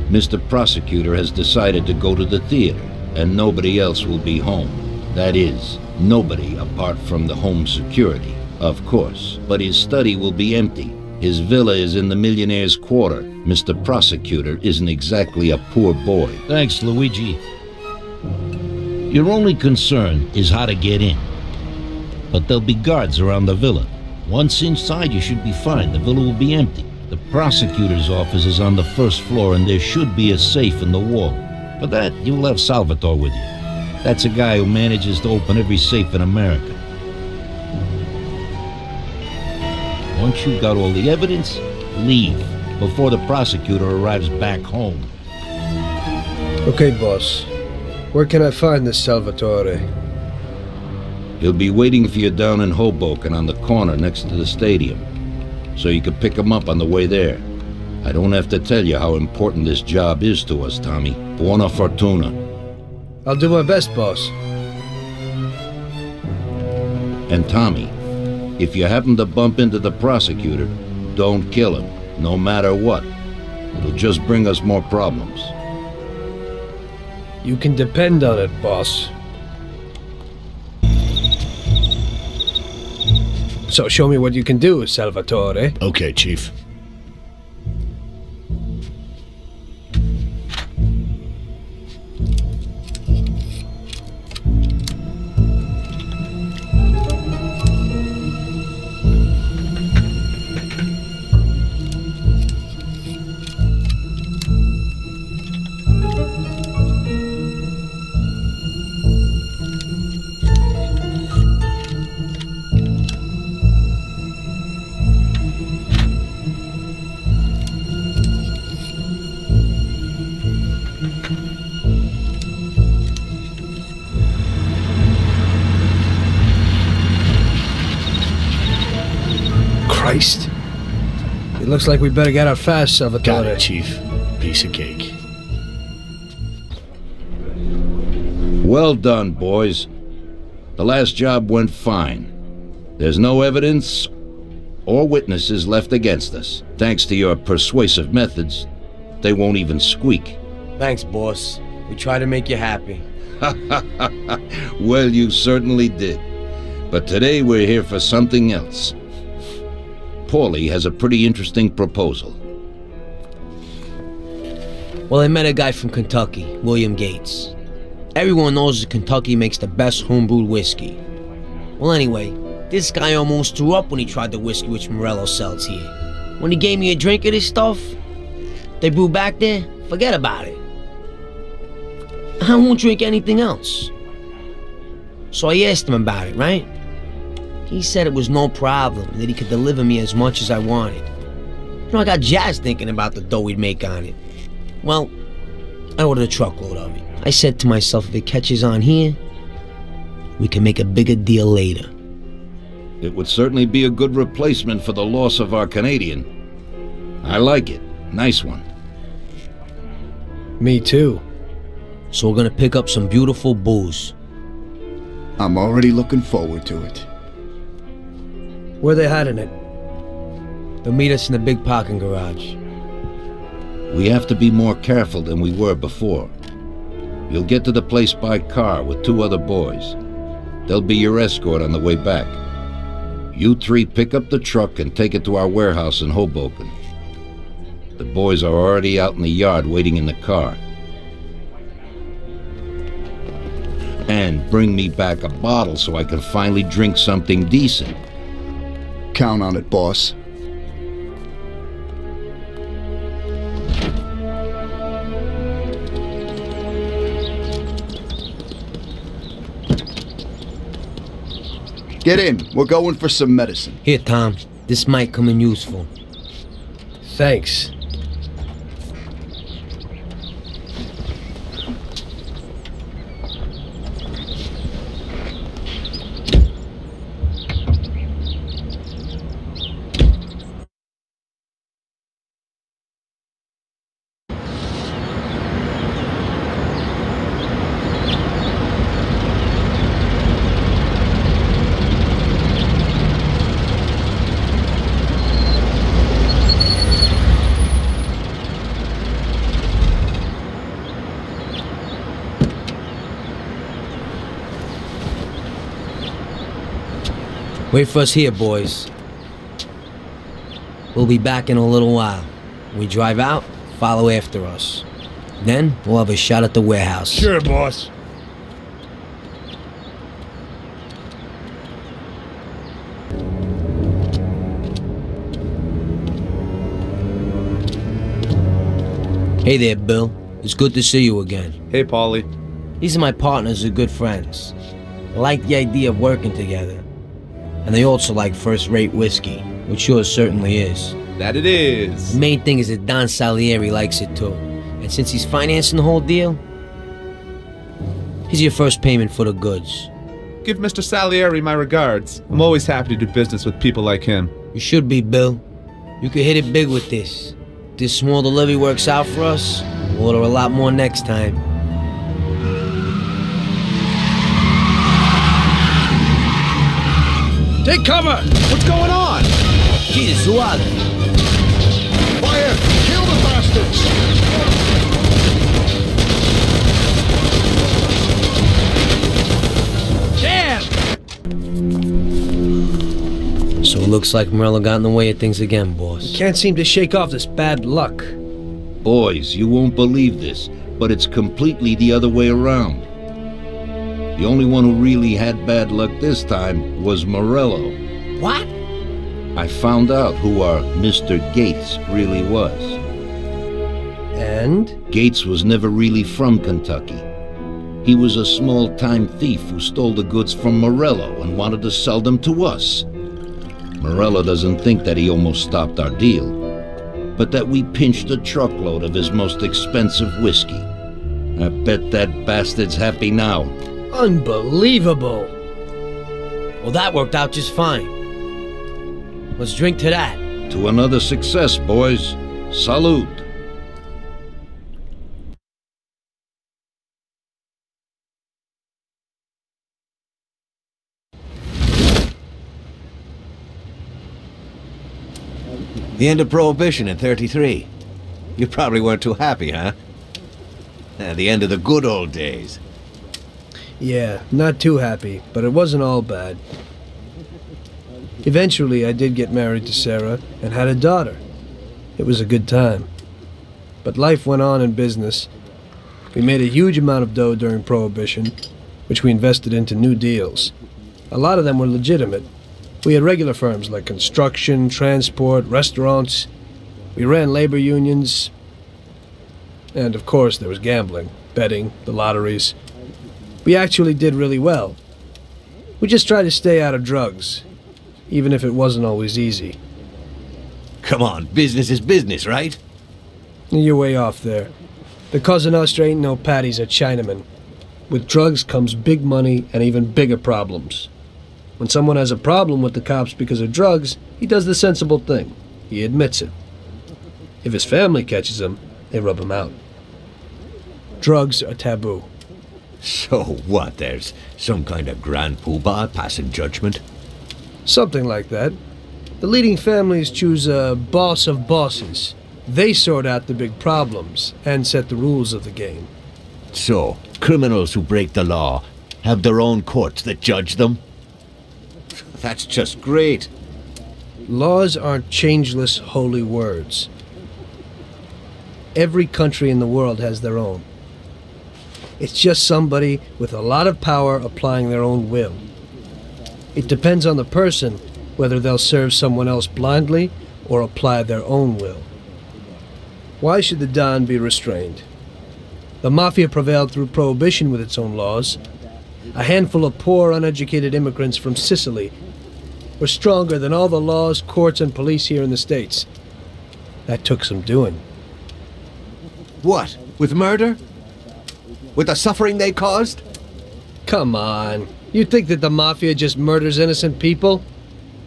Mr. Prosecutor has decided to go to the theater, and nobody else will be home. That is, nobody apart from the home security, of course. But his study will be empty. His villa is in the millionaire's quarter. Mr. Prosecutor isn't exactly a poor boy. Thanks, Luigi. Your only concern is how to get in. But there'll be guards around the villa. Once inside, you should be fine. The villa will be empty. The prosecutor's office is on the first floor, and there should be a safe in the wall. For that, you'll have Salvatore with you. That's a guy who manages to open every safe in America. Once you've got all the evidence, leave before the prosecutor arrives back home. Okay, boss. Where can I find this Salvatore? He'll be waiting for you down in Hoboken on the corner next to the stadium, so you can pick him up on the way there. I don't have to tell you how important this job is to us, Tommy. Buona fortuna. I'll do my best, boss. And Tommy, if you happen to bump into the prosecutor, don't kill him, no matter what. It'll just bring us more problems. You can depend on it, boss. So show me what you can do, Salvatore. Okay, Chief. Christ. It looks like we better get out fast, Salvatore. Got it, Chief. Piece of cake. Well done, boys. The last job went fine. There's no evidence or witnesses left against us. Thanks to your persuasive methods, they won't even squeak. Thanks, boss. We try to make you happy. Well, you certainly did. But today we're here for something else. Paulie has a pretty interesting proposal. Well, I met a guy from Kentucky, William Gates. Everyone knows that Kentucky makes the best homebrewed whiskey. Well, anyway, this guy almost threw up when he tried the whiskey which Morello sells here. When he gave me a drink of this stuff they brew back there, forget about it. I won't drink anything else. So I asked him about it, right? He said it was no problem, and that he could deliver me as much as I wanted. You know, I got jazzed thinking about the dough we'd make on it. Well, I ordered a truckload of it. I said to myself, if it catches on here, we can make a bigger deal later. It would certainly be a good replacement for the loss of our Canadian. I like it. Nice one. Me too. So we're gonna pick up some beautiful booze. I'm already looking forward to it. Where they hiding it? They'll meet us in the big parking garage. We have to be more careful than we were before. You'll get to the place by car with 2 other boys. They'll be your escort on the way back. You 3 pick up the truck and take it to our warehouse in Hoboken. The boys are already out in the yard waiting in the car. And bring me back a bottle so I can finally drink something decent. Count on it, boss. Get in. We're going for some medicine. Here, Tom. This might come in useful. Thanks. Wait for us here, boys. We'll be back in a little while. When we drive out, follow after us. Then, we'll have a shot at the warehouse. Sure, boss. Hey there, Bill. It's good to see you again. Hey, Paulie. These are my partners who are good friends. They like the idea of working together. And they also like first-rate whiskey, which yours certainly is. That it is. The main thing is that Don Salieri likes it too. And since he's financing the whole deal, here's your first payment for the goods. Give Mr. Salieri my regards. I'm always happy to do business with people like him. You should be, Bill. You could hit it big with this. If this small delivery works out for us, we'll order a lot more next time. Take cover! What's going on? Jesus, who are they? Fire! Kill the bastards! Damn! So it looks like Morello got in the way of things again, boss. Can't seem to shake off this bad luck. Boys, you won't believe this, but it's completely the other way around. The only one who really had bad luck this time was Morello. What? I found out who our Mr. Gates really was. And? Gates was never really from Kentucky. He was a small-time thief who stole the goods from Morello and wanted to sell them to us. Morello doesn't think that he almost stopped our deal, but that we pinched a truckload of his most expensive whiskey. I bet that bastard's happy now. Unbelievable! Well, that worked out just fine. Let's drink to that. To another success, boys. Salute. The end of Prohibition in '33. You probably weren't too happy, huh? The end of the good old days. Yeah, not too happy, but it wasn't all bad. Eventually, I did get married to Sarah and had a daughter. It was a good time. But life went on in business. We made a huge amount of dough during Prohibition, which we invested into new deals. A lot of them were legitimate. We had regular firms like construction, transport, restaurants. We ran labor unions. And of course, there was gambling, betting, the lotteries. We actually did really well. We just tried to stay out of drugs. even if it wasn't always easy. Come on, business is business, right? You're way off there. The Cosa Nostra ain't no patties or Chinamen. With drugs comes big money and even bigger problems. When someone has a problem with the cops because of drugs, he does the sensible thing. He admits it. If his family catches him, they rub him out. Drugs are taboo. So what, there's some kind of grand poobah passing judgment? Something like that. The leading families choose a boss of bosses. They sort out the big problems and set the rules of the game. So, criminals who break the law have their own courts that judge them? That's just great. Laws aren't changeless holy words. Every country in the world has their own. It's just somebody with a lot of power applying their own will. It depends on the person whether they'll serve someone else blindly or apply their own will. Why should the Don be restrained? The Mafia prevailed through prohibition with its own laws. A handful of poor, uneducated immigrants from Sicily were stronger than all the laws, courts, and police here in the States. That took some doing. What? With murder? With the suffering they caused? Come on. You think that the Mafia just murders innocent people?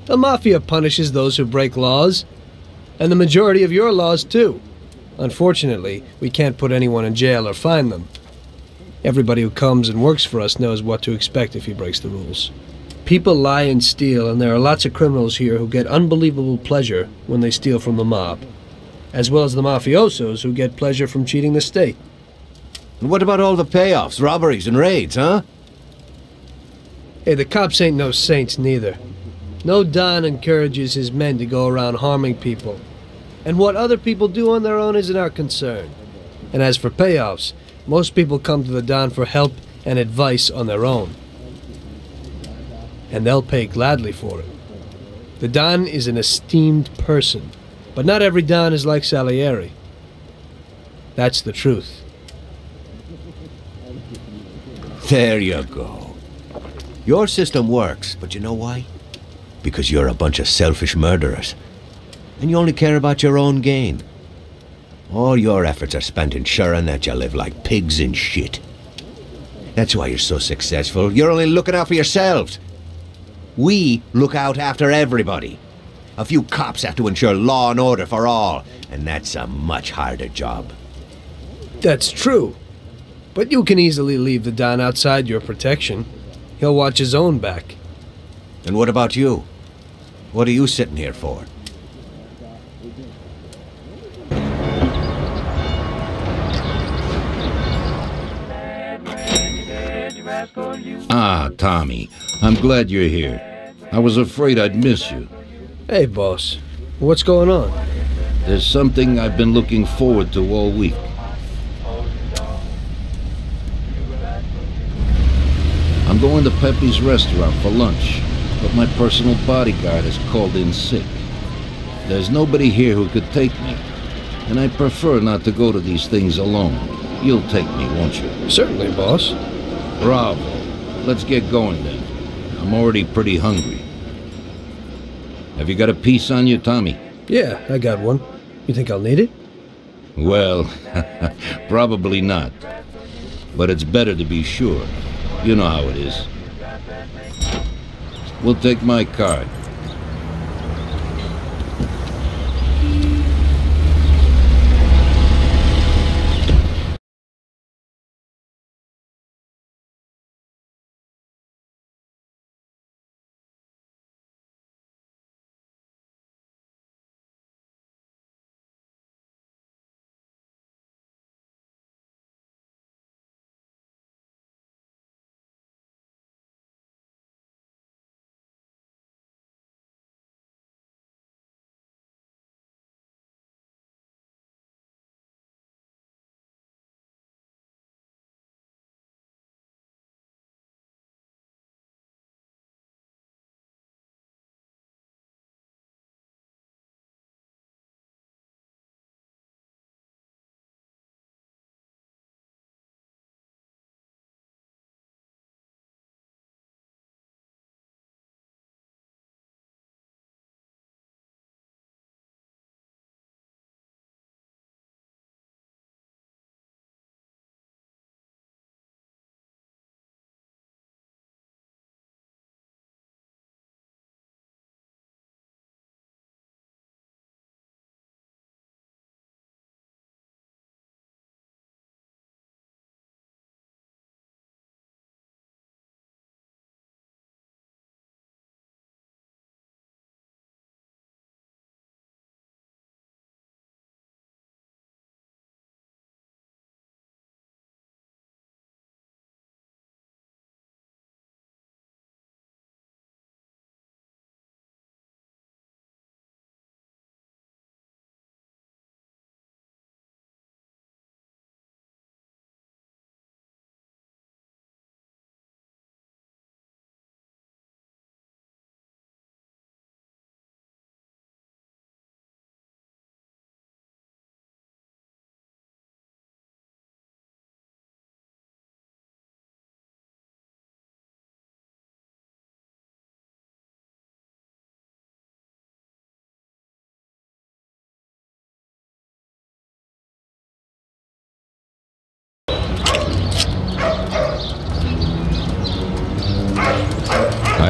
The Mafia punishes those who break laws. And the majority of your laws, too. Unfortunately, we can't put anyone in jail or fine them. Everybody who comes and works for us knows what to expect if he breaks the rules. People lie and steal, and there are lots of criminals here who get unbelievable pleasure when they steal from the mob, as well as the mafiosos who get pleasure from cheating the state. And what about all the payoffs, robberies, and raids, huh? Hey, the cops ain't no saints neither. No Don encourages his men to go around harming people. And what other people do on their own isn't our concern. And as for payoffs, most people come to the Don for help and advice on their own. And they'll pay gladly for it. The Don is an esteemed person, but not every Don is like Salieri. That's the truth. There you go. Your system works, but you know why? Because you're a bunch of selfish murderers. And you only care about your own gain. All your efforts are spent ensuring that you live like pigs in shit. That's why you're so successful. You're only looking out for yourselves. We look out after everybody. A few cops have to ensure law and order for all, and that's a much harder job. That's true. But you can easily leave the Don outside your protection. He'll watch his own back. And what about you? What are you sitting here for? Ah, Tommy, I'm glad you're here. I was afraid I'd miss you. Hey, boss. What's going on? There's something I've been looking forward to all week. I'm going to Pepe's restaurant for lunch, but my personal bodyguard has called in sick. There's nobody here who could take me, and I prefer not to go to these things alone. You'll take me, won't you? Certainly, boss. Bravo. Let's get going then. I'm already pretty hungry. Have you got a piece on you, Tommy? Yeah, I got one. You think I'll need it? Well, probably not. But it's better to be sure. You know how it is. We'll take my card.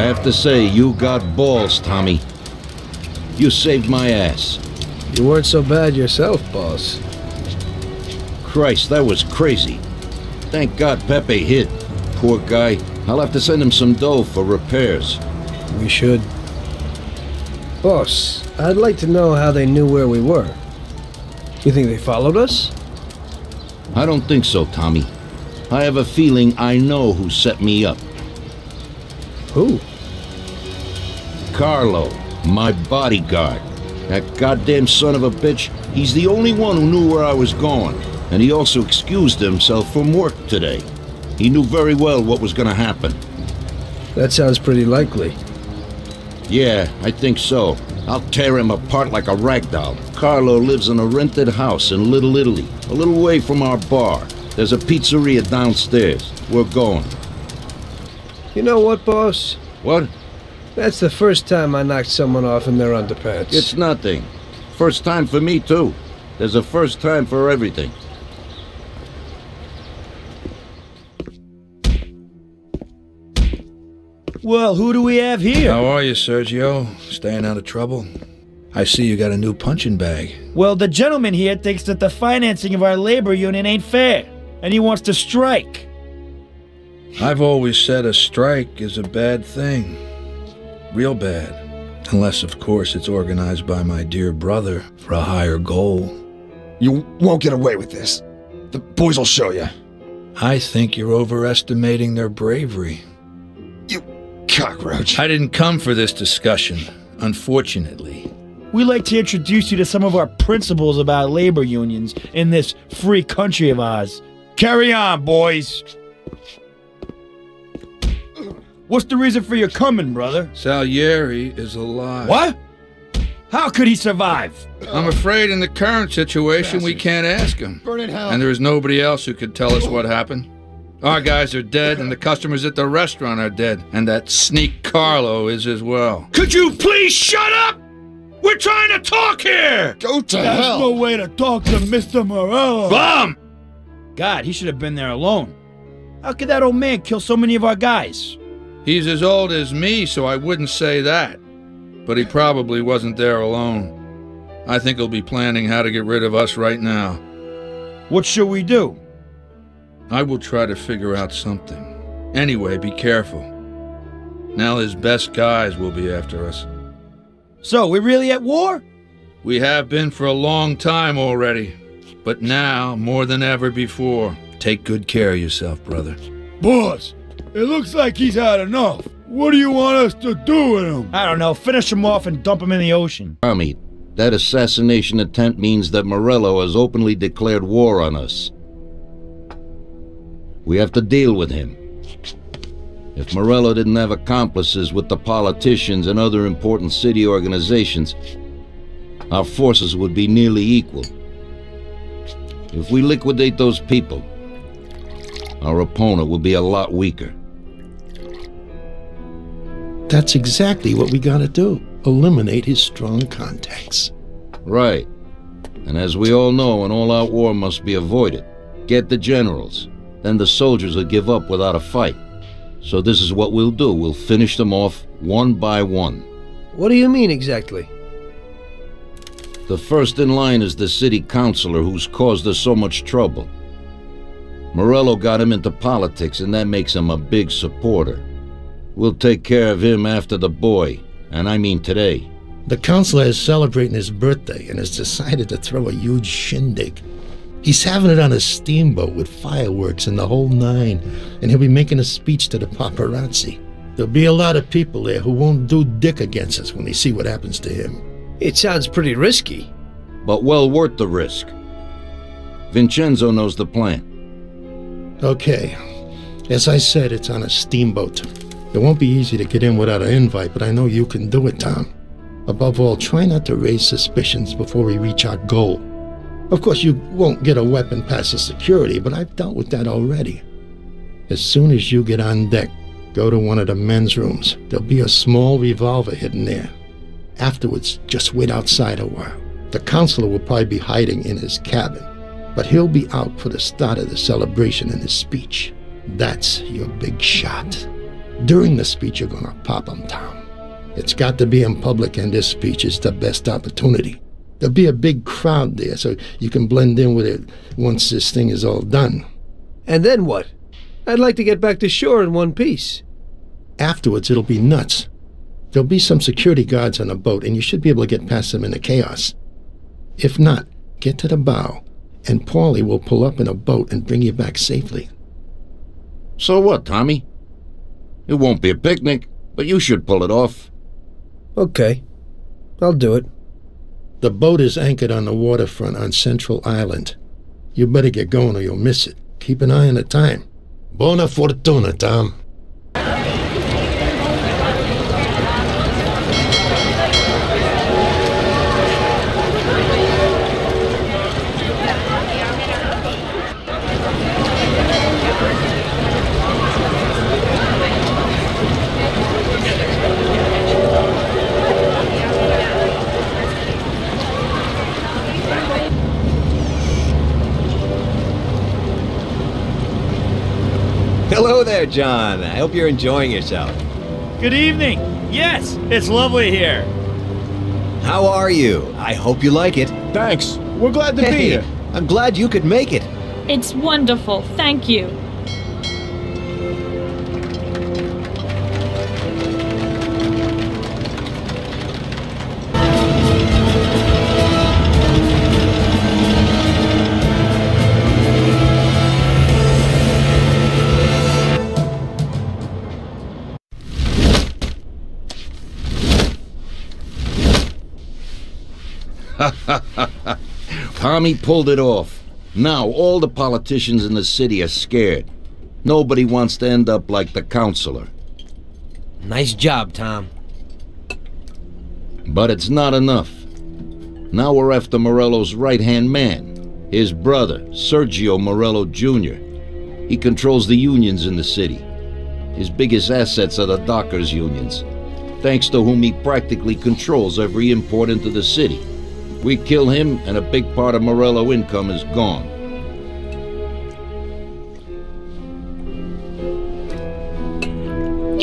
I have to say, you got balls, Tommy. You saved my ass. You weren't so bad yourself, boss. Christ, that was crazy. Thank God Pepe hit. Poor guy. I'll have to send him some dough for repairs. We should. Boss, I'd like to know how they knew where we were. You think they followed us? I don't think so, Tommy. I have a feeling I know who set me up. Who? Carlo, my bodyguard. That goddamn son of a bitch, he's the only one who knew where I was going. And he also excused himself from work today. He knew very well what was gonna happen. That sounds pretty likely. Yeah, I think so. I'll tear him apart like a ragdoll. Carlo lives in a rented house in Little Italy, a little way from our bar. There's a pizzeria downstairs. We're going. You know what, boss? What? That's the first time I knocked someone off in their underpants. It's nothing. First time for me, too. There's a first time for everything. Well, who do we have here? How are you, Sergio? Staying out of trouble? I see you got a new punching bag. Well, the gentleman here thinks that the financing of our labor union ain't fair, and he wants to strike. I've always said a strike is a bad thing. Real bad. Unless, of course, it's organized by my dear brother for a higher goal. You won't get away with this. The boys will show you. I think you're overestimating their bravery. You cockroach. I didn't come for this discussion, unfortunately. We'd like to introduce you to some of our principles about labor unions in this free country of ours. Carry on, boys. What's the reason for your coming, brother? Salieri is alive. What? How could he survive? I'm afraid in the current situation we can't ask him. Burn in hell. And there is nobody else who could tell us what happened. Our guys are dead, and the customers at the restaurant are dead. And that sneak Carlo is as well. Could you please shut up? We're trying to talk here! Go to That's hell. no way to talk to Mr. Morello. Bum! God, he should have been there alone. How could that old man kill so many of our guys? He's as old as me, so I wouldn't say that. But he probably wasn't there alone. I think he'll be planning how to get rid of us right now. What should we do? I will try to figure out something. Anyway, be careful. Now his best guys will be after us. So, we're really at war? We have been for a long time already. But now, more than ever before, take good care of yourself, brother. Boss, it looks like he's had enough. What do you want us to do with him? I don't know. Finish him off and dump him in the ocean. Tommy, that assassination attempt means that Morello has openly declared war on us. We have to deal with him. If Morello didn't have accomplices with the politicians and other important city organizations, our forces would be nearly equal. If we liquidate those people, our opponent will be a lot weaker. That's exactly what we gotta do. Eliminate his strong contacts. Right. And as we all know, an all-out war must be avoided. Get the generals. Then the soldiers will give up without a fight. So this is what we'll do. We'll finish them off one by one. What do you mean exactly? The first in line is the city councilor who's caused us so much trouble. Morello got him into politics, and that makes him a big supporter. We'll take care of him after the boy, and I mean today. The councilor is celebrating his birthday and has decided to throw a huge shindig. He's having it on a steamboat with fireworks and the whole nine, and he'll be making a speech to the paparazzi. There'll be a lot of people there who won't do dick against us when they see what happens to him. It sounds pretty risky. But well worth the risk. Vincenzo knows the plan. Okay. As I said, it's on a steamboat. It won't be easy to get in without an invite, but I know you can do it, Tom. Above all, try not to raise suspicions before we reach our goal. Of course, you won't get a weapon past the security, but I've dealt with that already. As soon as you get on deck, go to one of the men's rooms. There'll be a small revolver hidden there. Afterwards, just wait outside a while. The counselor will probably be hiding in his cabin, but he'll be out for the start of the celebration and his speech. That's your big shot. During the speech, you're gonna pop 'em, Tom. It's got to be in public, and this speech is the best opportunity. There'll be a big crowd there, so you can blend in with it once this thing is all done. And then what? I'd like to get back to shore in one piece. Afterwards, it'll be nuts. There'll be some security guards on the boat, and you should be able to get past them in the chaos. If not, get to the bow, and Paulie will pull up in a boat and bring you back safely. So what, Tommy? It won't be a picnic, but you should pull it off. Okay. I'll do it. The boat is anchored on the waterfront on Central Island. You better get going or you'll miss it. Keep an eye on the time. Buona fortuna, Tom. Hello there, John. I hope you're enjoying yourself. Good evening. Yes, it's lovely here. How are you? I hope you like it. Thanks. We're glad to be here. I'm glad you could make it. It's wonderful. Thank you. Tommy pulled it off. Now all the politicians in the city are scared. Nobody wants to end up like the counselor. Nice job, Tom. But it's not enough. Now we're after Morello's right-hand man, his brother, Sergio Morello Jr. He controls the unions in the city. His biggest assets are the dockers' unions, thanks to whom he practically controls every import into the city. We kill him, and a big part of Morello income is gone.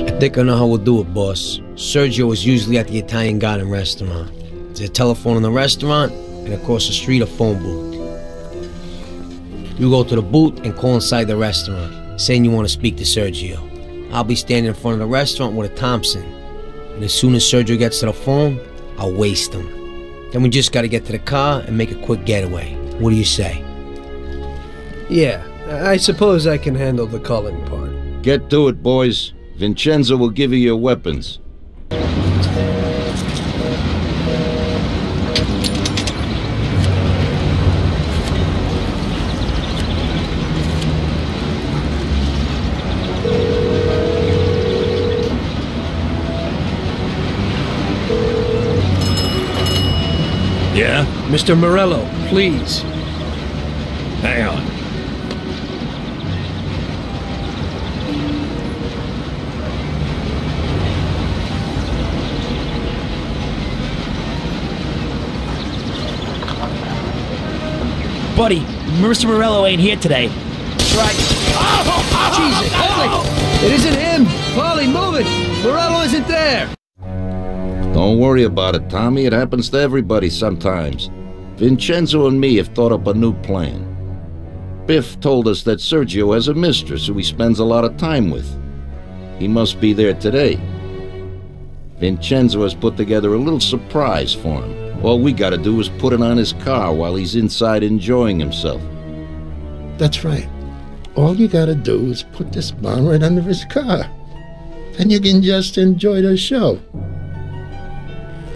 I think I know how we'll do it, boss. Sergio is usually at the Italian Garden restaurant. There's a telephone in the restaurant, and across the street a phone booth. You go to the booth and call inside the restaurant, saying you want to speak to Sergio. I'll be standing in front of the restaurant with a Thompson, and as soon as Sergio gets to the phone, I'll waste him. Then we just gotta get to the car and make a quick getaway. What do you say? Yeah, I suppose I can handle the calling part. Get to it, boys. Vincenzo will give you your weapons. Yeah? Mr. Morello, please. Hang on. Buddy, Mr. Morello ain't here today. Right. Jesus, hold it! It isn't him! Paulie, move it! Morello isn't there! Don't worry about it, Tommy. It happens to everybody sometimes. Vincenzo and me have thought up a new plan. Biff told us that Sergio has a mistress who he spends a lot of time with. He must be there today. Vincenzo has put together a little surprise for him. All we gotta do is put it on his car while he's inside enjoying himself. That's right. All you gotta do is put this bomb right under his car. Then you can just enjoy the show.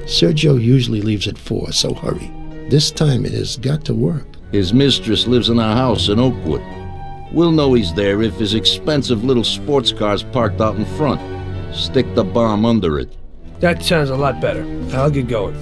Sergio usually leaves at 4, so hurry. This time it has got to work. His mistress lives in our house in Oakwood. We'll know he's there if his expensive little sports car's parked out in front. Stick the bomb under it. That sounds a lot better. I'll get going.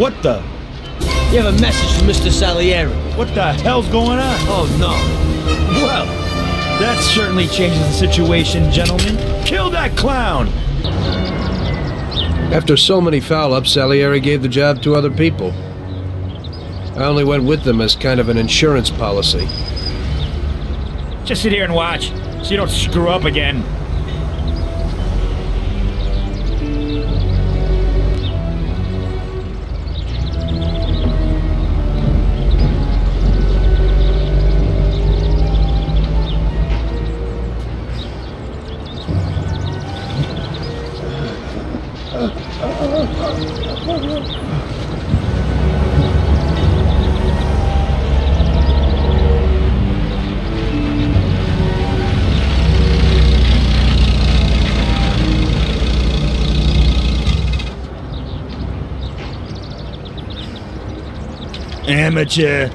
What the? You have a message from Mr. Salieri. What the hell's going on? Oh, no. Well, that certainly changes the situation, gentlemen. Kill that clown! After so many foul-ups, Salieri gave the job to other people. I only went with them as kind of an insurance policy. Just sit here and watch, so you don't screw up again. Amateur.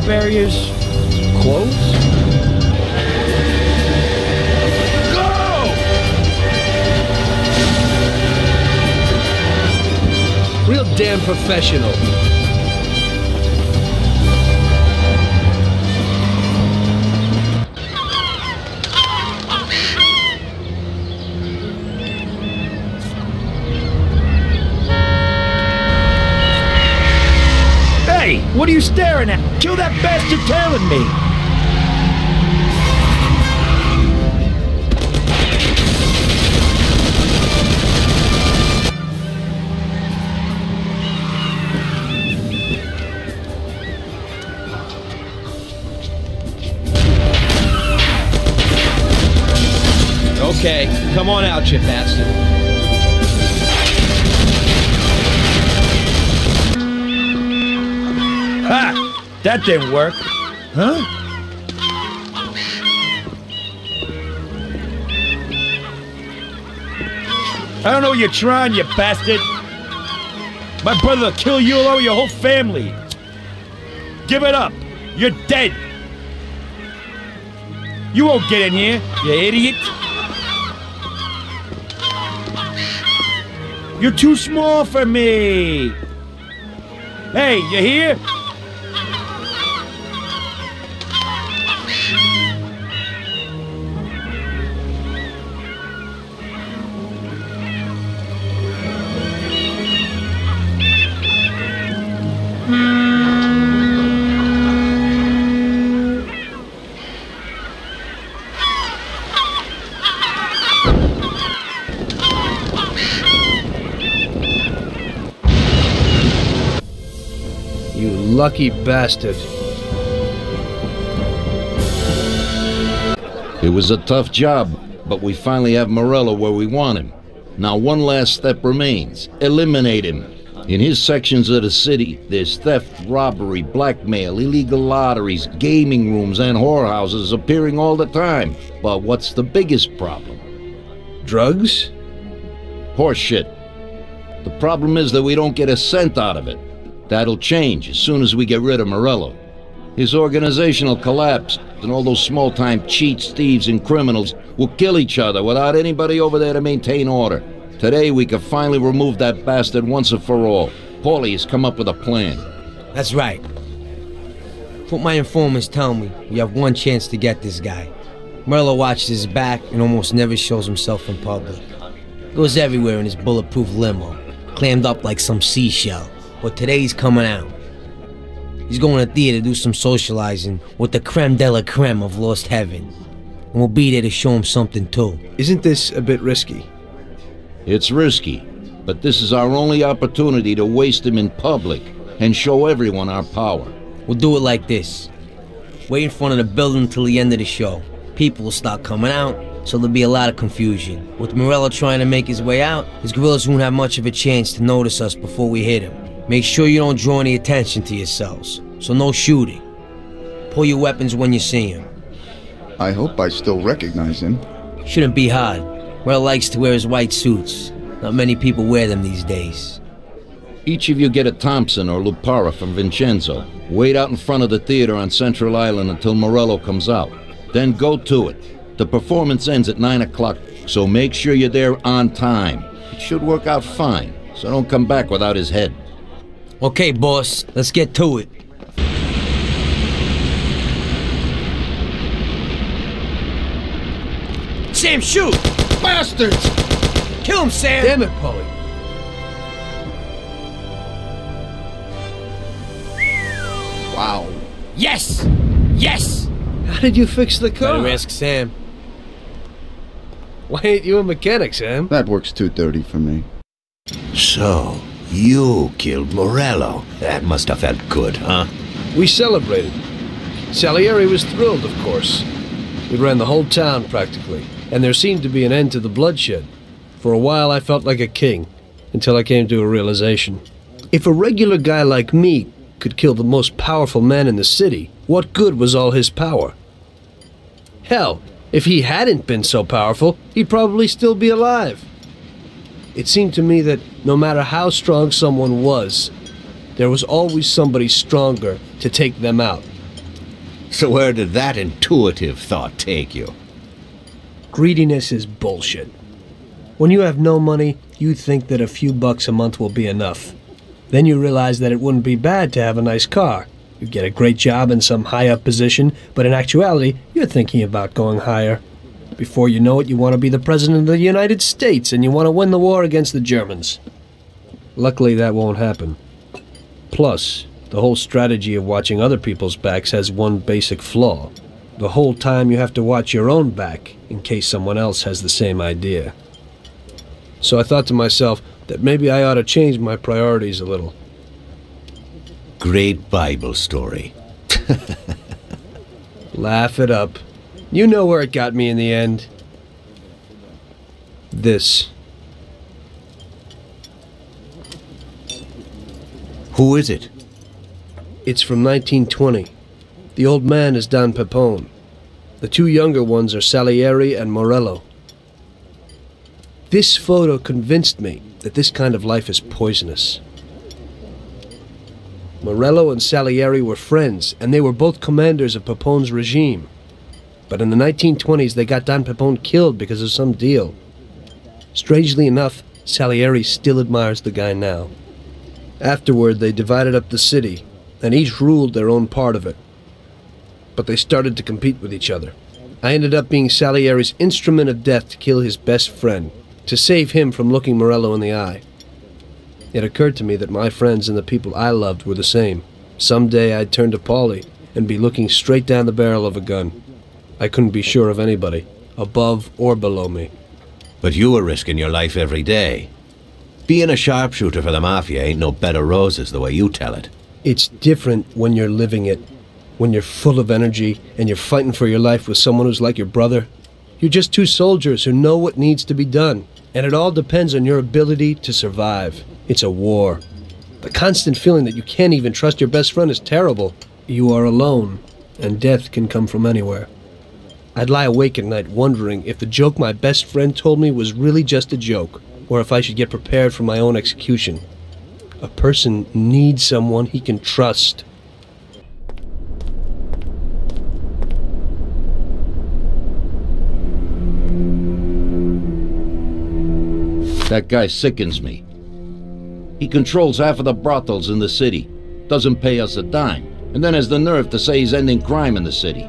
Barriers close? Go! Real damn professional. Hey, what are you staring at? Kill that bastard tailing me! Okay, come on out, you bastard. Ha! That didn't work. Huh? I don't know what you're trying, you bastard. My brother will kill you along with your whole family. Give it up. You're dead. You won't get in here, you idiot. You're too small for me. Hey, you here? lucky bastard. It was a tough job, but we finally have Morello where we want him. Now one last step remains. Eliminate him. In his sections of the city, there's theft, robbery, blackmail, illegal lotteries, gaming rooms, and whorehouses appearing all the time. But what's the biggest problem? Drugs? Horseshit. The problem is that we don't get a cent out of it. That'll change as soon as we get rid of Morello. His organization will collapse, and all those small-time cheats, thieves, and criminals will kill each other without anybody over there to maintain order. Today we can finally remove that bastard once and for all. Paulie has come up with a plan. That's right. What my informants tell me, we have one chance to get this guy. Morello watches his back and almost never shows himself in public. Goes everywhere in his bulletproof limo, clammed up like some seashell. But today he's coming out. He's going to theater to do some socializing with the creme de la creme of Lost Heaven. And we'll be there to show him something too. Isn't this a bit risky? It's risky, but this is our only opportunity to waste him in public and show everyone our power. We'll do it like this. Wait in front of the building until the end of the show. People will start coming out, so there'll be a lot of confusion. With Morello trying to make his way out, his guerrillas won't have much of a chance to notice us before we hit him. Make sure you don't draw any attention to yourselves, so no shooting. Pull your weapons when you see him. I hope I still recognize him. Shouldn't be hard. Morello likes to wear his white suits. Not many people wear them these days. Each of you get a Thompson or Lupara from Vincenzo. Wait out in front of the theater on Central Island until Morello comes out. Then go to it. The performance ends at 9 o'clock, so make sure you're there on time. It should work out fine, so don't come back without his head. Okay, boss, let's get to it. Sam, shoot! Bastards! Kill him, Sam! Damn it, Paulie. Wow. Yes! Yes! How did you fix the car? Better ask Sam. Why ain't you a mechanic, Sam? That works too dirty for me. So, you killed Morello. That must have felt good, huh? We celebrated. Salieri was thrilled, of course. We ran the whole town, practically, and there seemed to be an end to the bloodshed. For a while, I felt like a king, until I came to a realization. If a regular guy like me could kill the most powerful man in the city, what good was all his power? Hell, if he hadn't been so powerful, he'd probably still be alive. It seemed to me that no matter how strong someone was, there was always somebody stronger to take them out. So where did that intuitive thought take you? Greediness is bullshit. When you have no money, you think that a few bucks a month will be enough. Then you realize that it wouldn't be bad to have a nice car. You get a great job in some high-up position, but in actuality, you're thinking about going higher. Before you know it, you want to be the President of the United States, and you want to win the war against the Germans. Luckily, that won't happen. Plus, the whole strategy of watching other people's backs has one basic flaw. The whole time you have to watch your own back, in case someone else has the same idea. So I thought to myself that maybe I ought to change my priorities a little. Great Bible story. Laugh it up. You know where it got me in the end. This. Who is it? It's from 1920. The old man is Don Pepone. The two younger ones are Salieri and Morello. This photo convinced me that this kind of life is poisonous. Morello and Salieri were friends, and they were both commanders of Pepone's regime. But in the 1920s, they got Don Pepone killed because of some deal. Strangely enough, Salieri still admires the guy now. Afterward, they divided up the city, and each ruled their own part of it. But they started to compete with each other. I ended up being Salieri's instrument of death to kill his best friend, to save him from looking Morello in the eye. It occurred to me that my friends and the people I loved were the same. Someday I'd turn to Paulie and be looking straight down the barrel of a gun. I couldn't be sure of anybody, above or below me. But you were risking your life every day. Being a sharpshooter for the Mafia ain't no bed of roses the way you tell it. It's different when you're living it, when you're full of energy and you're fighting for your life with someone who's like your brother. You're just two soldiers who know what needs to be done, and it all depends on your ability to survive. It's a war. The constant feeling that you can't even trust your best friend is terrible. You are alone, and death can come from anywhere. I'd lie awake at night wondering if the joke my best friend told me was really just a joke, or if I should get prepared for my own execution. A person needs someone he can trust. That guy sickens me. He controls half of the brothels in the city, doesn't pay us a dime, and then has the nerve to say he's ending crime in the city.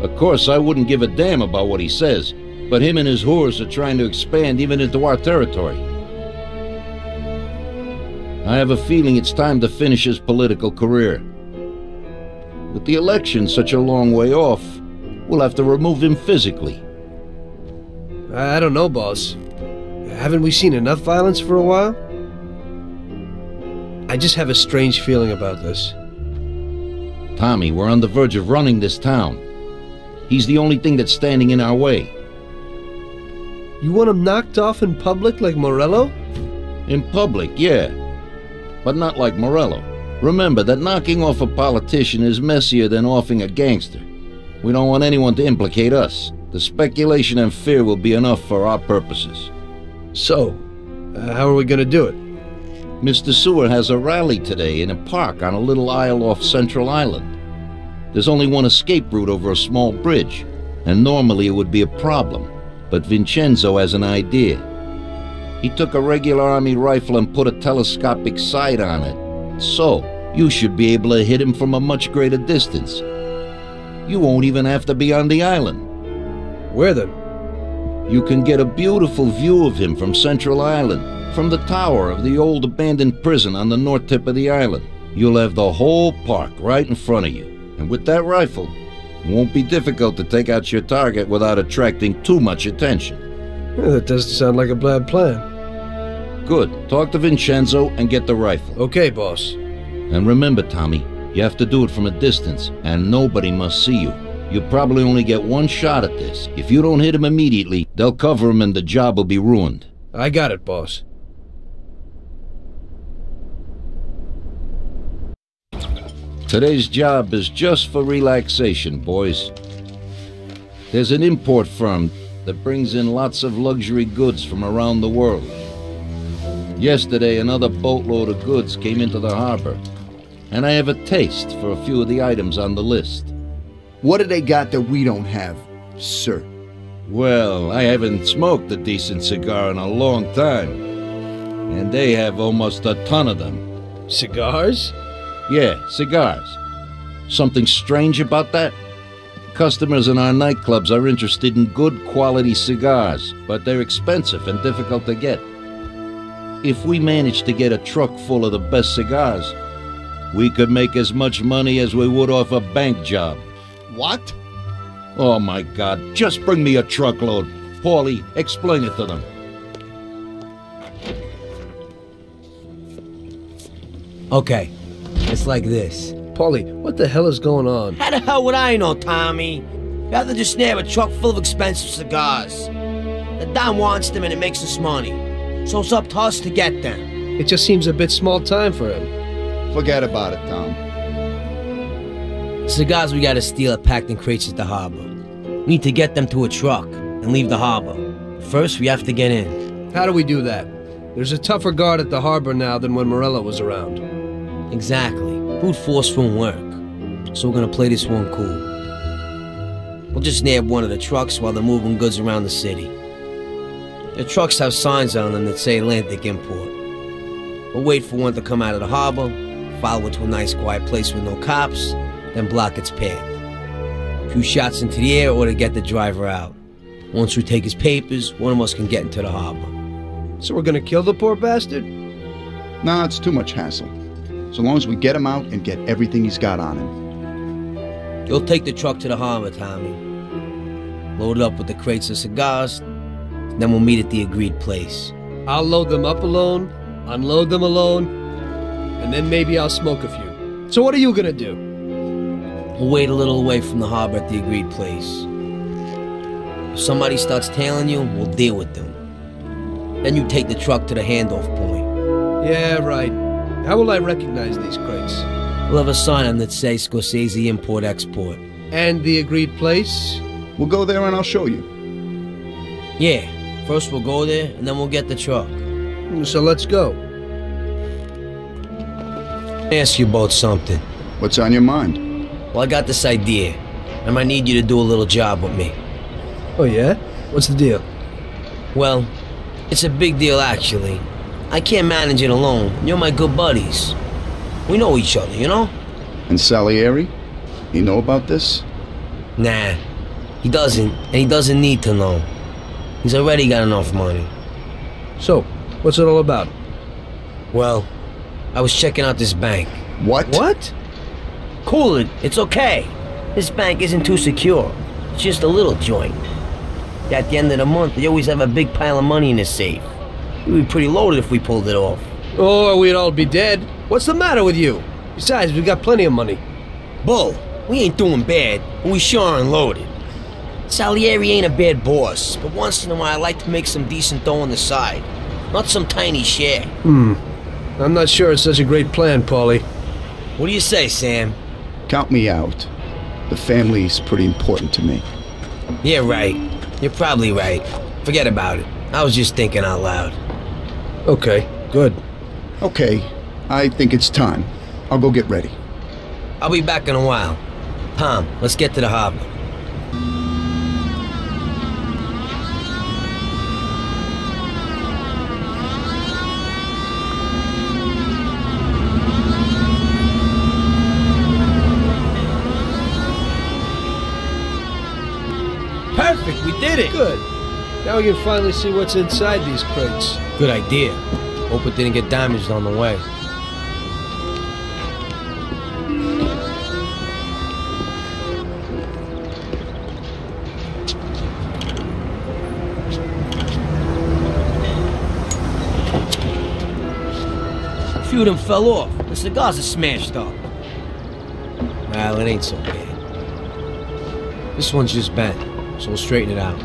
Of course, I wouldn't give a damn about what he says, but him and his whores are trying to expand even into our territory. I have a feeling it's time to finish his political career. With the election such a long way off, we'll have to remove him physically. I don't know, boss. Haven't we seen enough violence for a while? I just have a strange feeling about this. Tommy, we're on the verge of running this town. He's the only thing that's standing in our way. You want him knocked off in public like Morello? In public, yeah. But not like Morello. Remember that knocking off a politician is messier than offing a gangster. We don't want anyone to implicate us. The speculation and fear will be enough for our purposes. So, how are we gonna do it? Mr. Seward has a rally today in a park on a little isle off Central Island. There's only one escape route over a small bridge, and normally it would be a problem, but Vincenzo has an idea. He took a regular army rifle and put a telescopic sight on it, so you should be able to hit him from a much greater distance. You won't even have to be on the island. Where then? You can get a beautiful view of him from Central Island, from the tower of the old abandoned prison on the north tip of the island. You'll have the whole park right in front of you, and with that rifle, it won't be difficult to take out your target without attracting too much attention. Yeah, that doesn't sound like a bad plan. Good. Talk to Vincenzo and get the rifle. Okay, boss. And remember, Tommy, you have to do it from a distance, and nobody must see you. You probably only get one shot at this. If you don't hit him immediately, they'll cover him and the job will be ruined. I got it, boss. Today's job is just for relaxation, boys. There's an import firm that brings in lots of luxury goods from around the world. Yesterday, another boatload of goods came into the harbor, and I have a taste for a few of the items on the list. What do they got that we don't have, sir? Well, I haven't smoked a decent cigar in a long time, and they have almost a ton of them. Cigars? Yeah, cigars. Something strange about that? Customers in our nightclubs are interested in good quality cigars, but they're expensive and difficult to get. If we managed to get a truck full of the best cigars, we could make as much money as we would off a bank job. What? Oh my God, just bring me a truckload. Paulie, explain it to them. Okay, it's like this. Paulie, what the hell is going on? How the hell would I know, Tommy? You have to just nab a truck full of expensive cigars. The Don wants them and it makes us money. So it's up to us to get them. It just seems a bit small time for him. Forget about it, Tom. Cigars we gotta steal are packed in crates at the harbor. We need to get them to a truck and leave the harbor. First, we have to get in. How do we do that? There's a tougher guard at the harbor now than when Morello was around. Exactly. Brute force won't work. So we're gonna play this one cool. We'll just nab one of the trucks while they're moving goods around the city. The trucks have signs on them that say Atlantic Import. We'll wait for one to come out of the harbor, follow it to a nice quiet place with no cops, then block its path. A few shots into the air or to get the driver out. Once we take his papers, one of us can get into the harbor. So we're gonna kill the poor bastard? Nah, it's too much hassle. So long as we get him out and get everything he's got on him. You'll take the truck to the harbor, Tommy. Load it up with the crates of cigars, then we'll meet at the agreed place. I'll load them up alone, unload them alone, and then maybe I'll smoke a few. So what are you gonna do? We'll wait a little away from the harbor at the agreed place. If somebody starts tailing you, we'll deal with them. Then you take the truck to the handoff point. Yeah, right. How will I recognize these crates? We'll have a sign on that says Scorsese Import-Export. And the agreed place? We'll go there and I'll show you. Yeah, first we'll go there, and then we'll get the truck. So let's go. Let me ask you about something. What's on your mind? Well, I got this idea. I might need you to do a little job with me. Oh yeah? What's the deal? Well, it's a big deal actually. I can't manage it alone. You're my good buddies. We know each other, you know? And Salieri? You know about this? Nah, he doesn't, and he doesn't need to know. He's already got enough money. So, what's it all about? Well, I was checking out this bank. What? What? Cool it, it's okay. This bank isn't too secure. It's just a little joint. At the end of the month, they always have a big pile of money in the safe. We'd be pretty loaded if we pulled it off. Or we'd all be dead. What's the matter with you? Besides, we got plenty of money. Bull, we ain't doing bad, but we sure aren't loaded. Salieri ain't a bad boss, but once in a while I like to make some decent dough on the side. Not some tiny share. I'm not sure it's such a great plan, Paulie. What do you say, Sam? Count me out. The family's pretty important to me. Yeah, right. You're probably right. Forget about it. I was just thinking out loud. Okay, good. Okay, I think it's time. I'll go get ready. I'll be back in a while. Tom, let's get to the harbor. Perfect, we did it! Good. Now we can finally see what's inside these crates. Good idea. Hope it didn't get damaged on the way. A few of them fell off. The cigars are smashed up. Well, it ain't so bad. This one's just bent, so we'll straighten it out.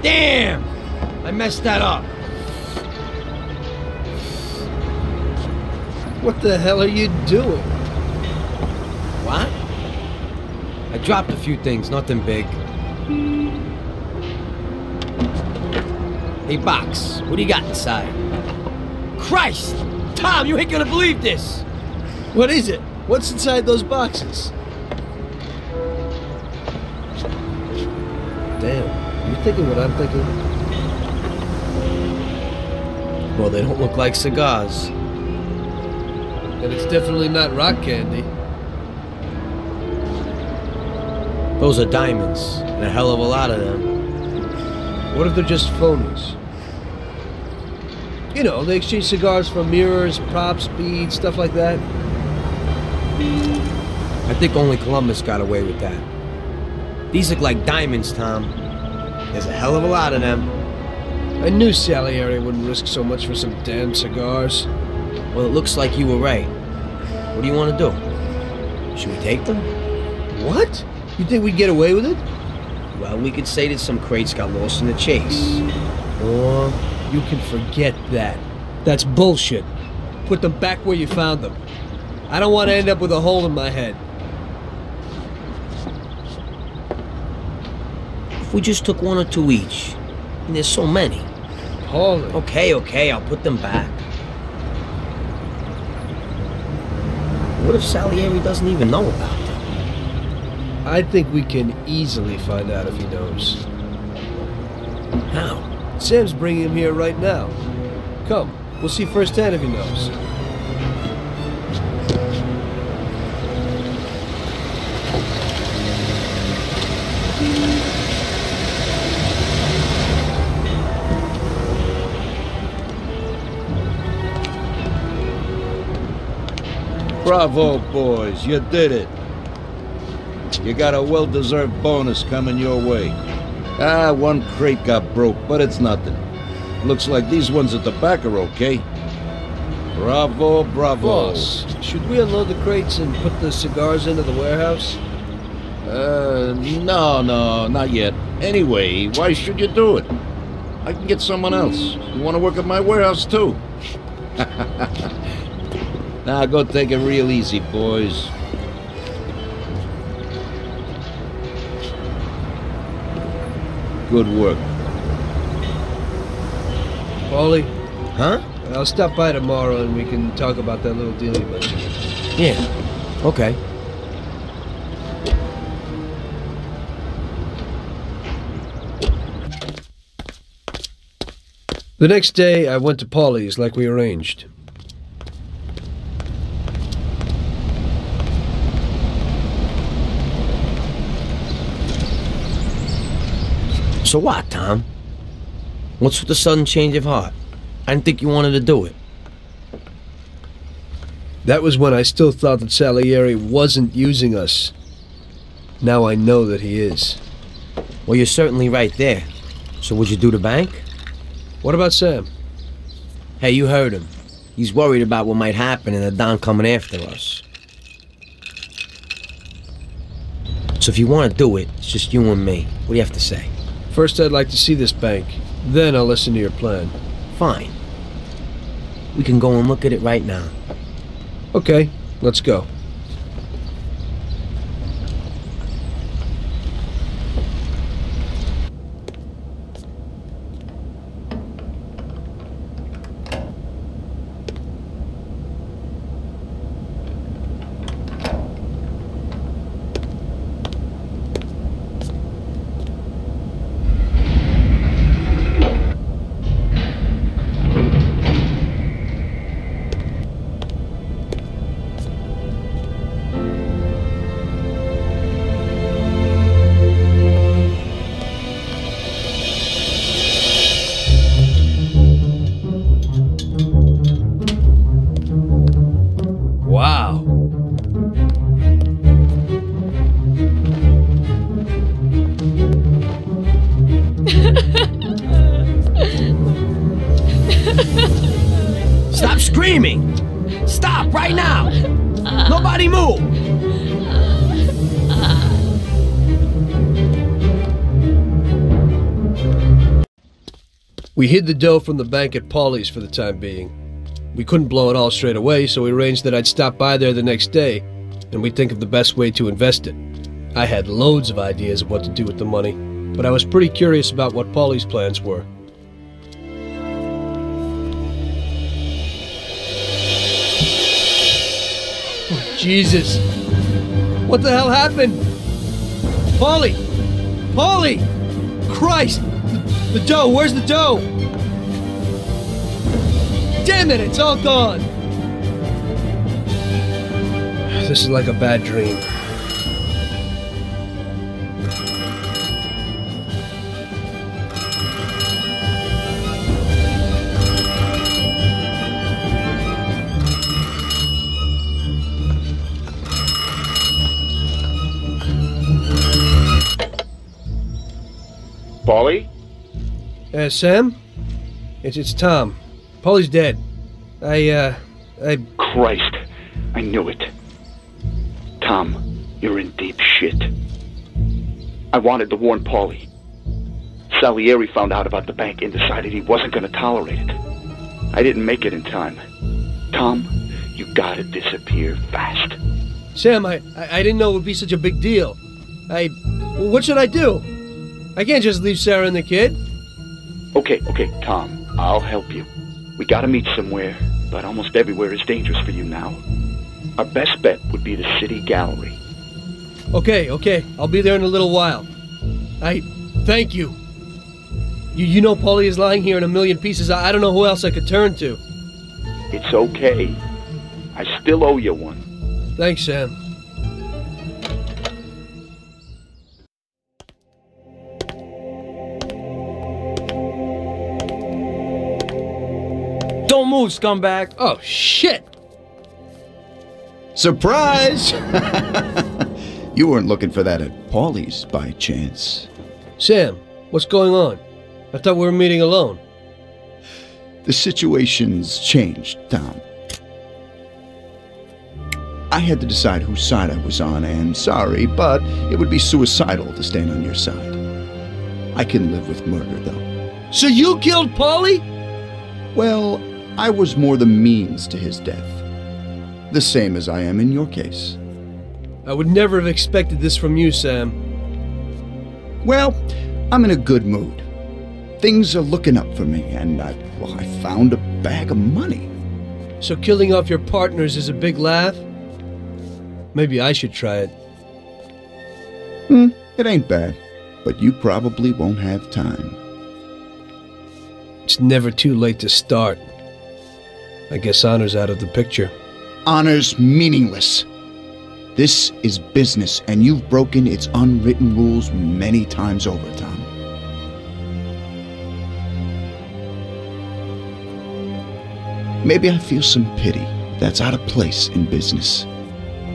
Damn! I messed that up. What the hell are you doing? What? I dropped a few things, nothing big. Hey, Box, what do you got inside? Christ! Tom, you ain't gonna believe this! What is it? What's inside those boxes? Damn, you thinking what I'm thinking? Well, they don't look like cigars. And it's definitely not rock candy. Those are diamonds, and a hell of a lot of them. What if they're just phonies? You know, they exchange cigars for mirrors, props, beads, stuff like that. I think only Columbus got away with that. These look like diamonds, Tom. There's a hell of a lot of them. I knew Salieri wouldn't risk so much for some damn cigars. Well, it looks like you were right. What do you want to do? Should we take them? What? You think we'd get away with it? Well, we could say that some crates got lost in the chase. Or you can forget that. That's bullshit. Put them back where you found them. I don't want to end up with a hole in my head. If we just took one or two each, and there's so many. Paulie. Okay, I'll put them back. What if Salieri doesn't even know about them? I think we can easily find out if he knows. How? Sam's bringing him here right now. Come, we'll see firsthand if he knows. Bravo, boys, you did it. You got a well-deserved bonus coming your way. One crate got broke, but it's nothing. Looks like these ones at the back are okay. Bravo, bravo. Boss, should we unload the crates and put the cigars into the warehouse? No, not yet. Anyway, why should you do it? I can get someone else. You want to work at my warehouse, too? Now, go take it real easy, boys. Good work. Paulie? Huh? I'll stop by tomorrow and we can talk about that little deal you mentioned. Yeah. Okay. The next day, I went to Paulie's like we arranged. So what, Tom? What's with the sudden change of heart? I didn't think you wanted to do it. That was when I still thought that Salieri wasn't using us. Now I know that he is. Well, you're certainly right there. So would you do the bank? What about Sam? Hey, you heard him. He's worried about what might happen and the Don coming after us. So if you want to do it, it's just you and me. What do you have to say? First, I'd like to see this bank. Then I'll listen to your plan. Fine. We can go and look at it right now. Okay, let's go. Wow. Stop screaming! Stop right now! Nobody move! We hid the dough from the bank at Paulie's for the time being. We couldn't blow it all straight away, so we arranged that I'd stop by there the next day, and we'd think of the best way to invest it. I had loads of ideas of what to do with the money, but I was pretty curious about what Paulie's plans were. Oh, Jesus! What the hell happened? Paulie! Paulie! Christ! The dough! Where's the dough? Damn it! It's all gone! This is like a bad dream. Paulie? Sam? It's Tom. Paulie's dead. Christ, I knew it. Tom, you're in deep shit. I wanted to warn Paulie. Salieri found out about the bank and decided he wasn't going to tolerate it. I didn't make it in time. Tom, you gotta disappear fast. Sam, I didn't know it would be such a big deal. What should I do? I can't just leave Sarah and the kid. Okay, Tom, I'll help you. We gotta meet somewhere, but almost everywhere is dangerous for you now. Our best bet would be the city gallery. Okay, I'll be there in a little while. Thank you. You know Paulie is lying here in a million pieces. I don't know who else I could turn to. It's okay. I still owe you one. Thanks, Sam. Don't move, scumbag! Oh, shit! Surprise! You weren't looking for that at Paulie's by chance. Sam, what's going on? I thought we were meeting alone. The situation's changed, Tom. I had to decide whose side I was on, and sorry, but it would be suicidal to stand on your side. I can live with murder, though. So you killed Paulie? Well, I was more the means to his death. The same as I am in your case. I would never have expected this from you, Sam. Well, I'm in a good mood. Things are looking up for me, and I found a bag of money. So killing off your partners is a big laugh? Maybe I should try it. It ain't bad, but you probably won't have time. It's never too late to start. I guess honor's out of the picture. Honor's meaningless. This is business, and you've broken its unwritten rules many times over, Tom. Maybe I feel some pity. That's out of place in business.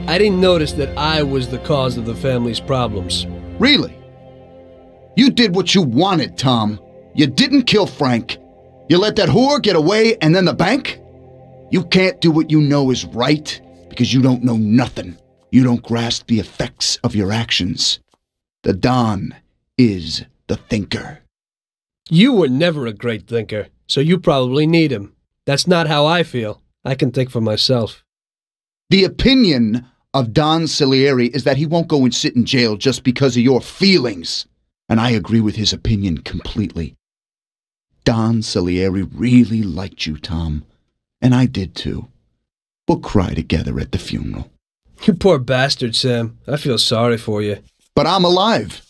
I didn't notice that I was the cause of the family's problems. Really? You did what you wanted, Tom. You didn't kill Frank. You let that whore get away, and then the bank? You can't do what you know is right because you don't know nothing. You don't grasp the effects of your actions. The Don is the thinker. You were never a great thinker, so you probably need him. That's not how I feel. I can think for myself. The opinion of Don Salieri is that he won't go and sit in jail just because of your feelings. And I agree with his opinion completely. Don Salieri really liked you, Tom. And I did too. We'll cry together at the funeral. You poor bastard, Sam. I feel sorry for you. But I'm alive.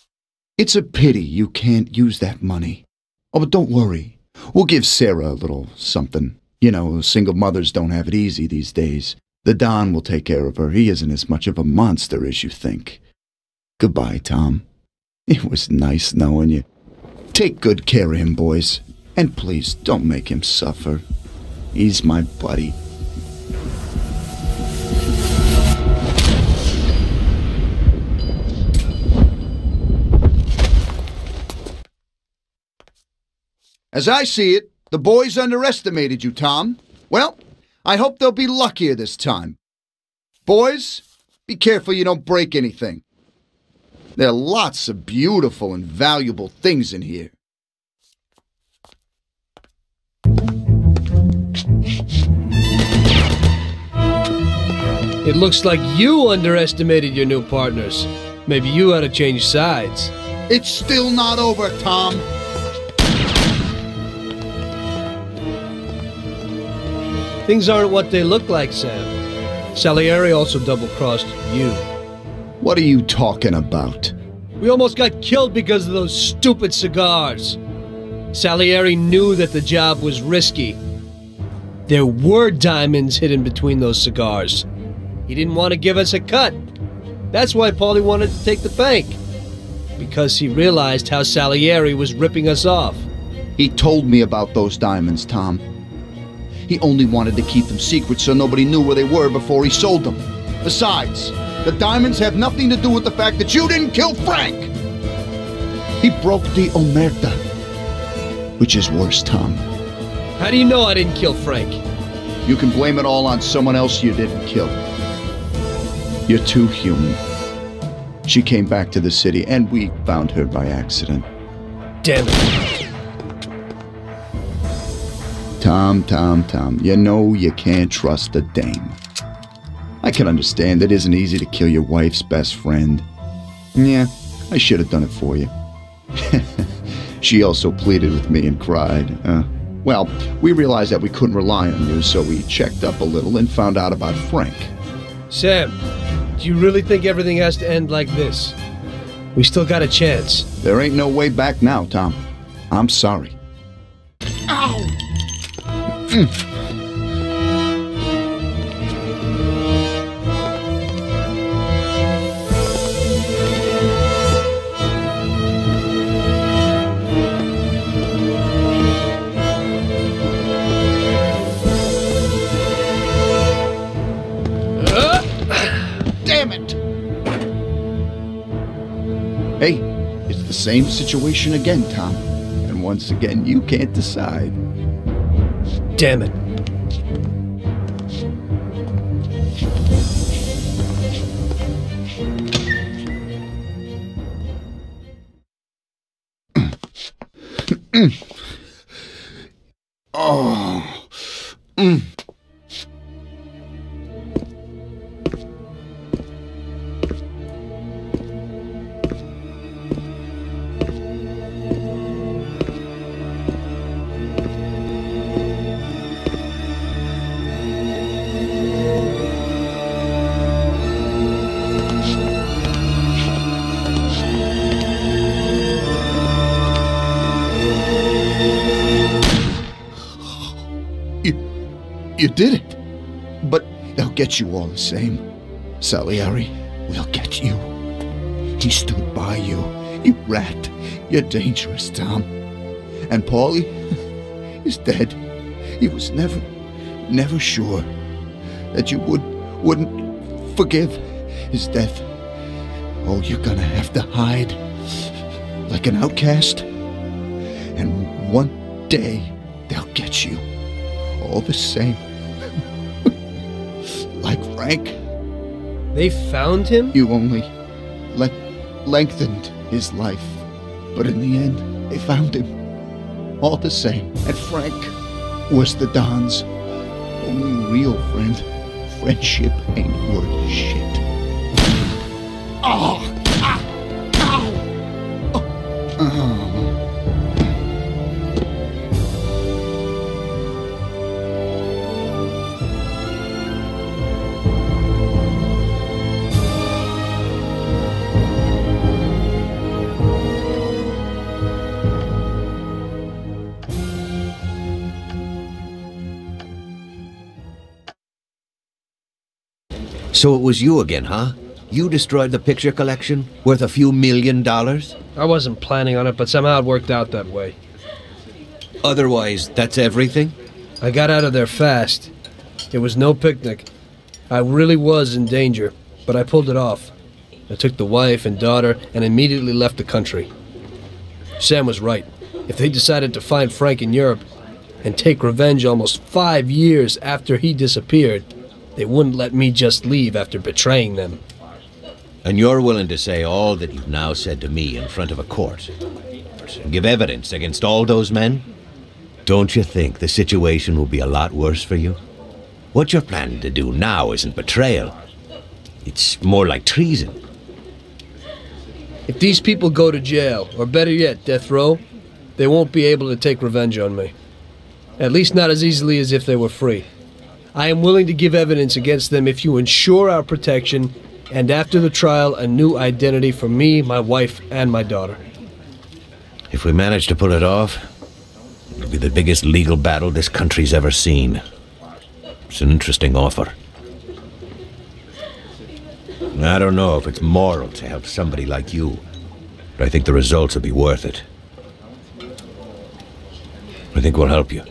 It's a pity you can't use that money. Oh, but don't worry. We'll give Sarah a little something. You know, single mothers don't have it easy these days. The Don will take care of her. He isn't as much of a monster as you think. Goodbye, Tom. It was nice knowing you. Take good care of him, boys. And please, don't make him suffer. He's my buddy. As I see it, the boys underestimated you, Tom. Well, I hope they'll be luckier this time. Boys, be careful you don't break anything. There are lots of beautiful and valuable things in here. It looks like you underestimated your new partners. Maybe you ought to change sides. It's still not over, Tom. Things aren't what they look like, Sam. Salieri also double-crossed you. What are you talking about? We almost got killed because of those stupid cigars. Salieri knew that the job was risky. There were diamonds hidden between those cigars. He didn't want to give us a cut. That's why Paulie wanted to take the bank. Because he realized how Salieri was ripping us off. He told me about those diamonds, Tom. He only wanted to keep them secret so nobody knew where they were before he sold them. Besides, the diamonds have nothing to do with the fact that you didn't kill Frank! He broke the omerta. Which is worse, Tom. How do you know I didn't kill Frank? You can blame it all on someone else you didn't kill. You're too human. She came back to the city and we found her by accident. Damn it. Tom, you know you can't trust a dame. I can understand it isn't easy to kill your wife's best friend. Yeah, I should have done it for you. She also pleaded with me and cried. Well, we realized that we couldn't rely on you, so we checked up a little and found out about Frank. Sam, do you really think everything has to end like this? We still got a chance. There ain't no way back now, Tom. I'm sorry. Ow! Damn it! Hey, it's the same situation again, Tom. And once again, you can't decide. Damn it. Oh. You did it. But they'll get you all the same. Salieri will get you. He stood by you. You rat. You're dangerous, Tom. And Paulie is dead. He was never sure that you wouldn't forgive his death. Oh, you're gonna have to hide like an outcast. And one day they'll get you. All the same. Like Frank. They found him? You only lengthened his life. But in the end, they found him. All the same. And Frank was the Don's only real friend. Friendship ain't worth shit. Oh! Ow! Oh! So it was you again, huh? You destroyed the picture collection, worth a few $1 million? I wasn't planning on it, but somehow it worked out that way. Otherwise, that's everything? I got out of there fast. It was no picnic. I really was in danger, but I pulled it off. I took the wife and daughter and immediately left the country. Sam was right. If they decided to find Frank in Europe and take revenge almost 5 years after he disappeared, they wouldn't let me just leave after betraying them. And you're willing to say all that you've now said to me in front of a court? And give evidence against all those men? Don't you think the situation will be a lot worse for you? What you're planning to do now isn't betrayal. It's more like treason. If these people go to jail, or better yet, death row, they won't be able to take revenge on me. At least not as easily as if they were free. I am willing to give evidence against them if you ensure our protection, and after the trial, a new identity for me, my wife, and my daughter. If we manage to pull it off, it'll be the biggest legal battle this country's ever seen. It's an interesting offer. I don't know if it's moral to help somebody like you, but I think the results will be worth it. I think we'll help you.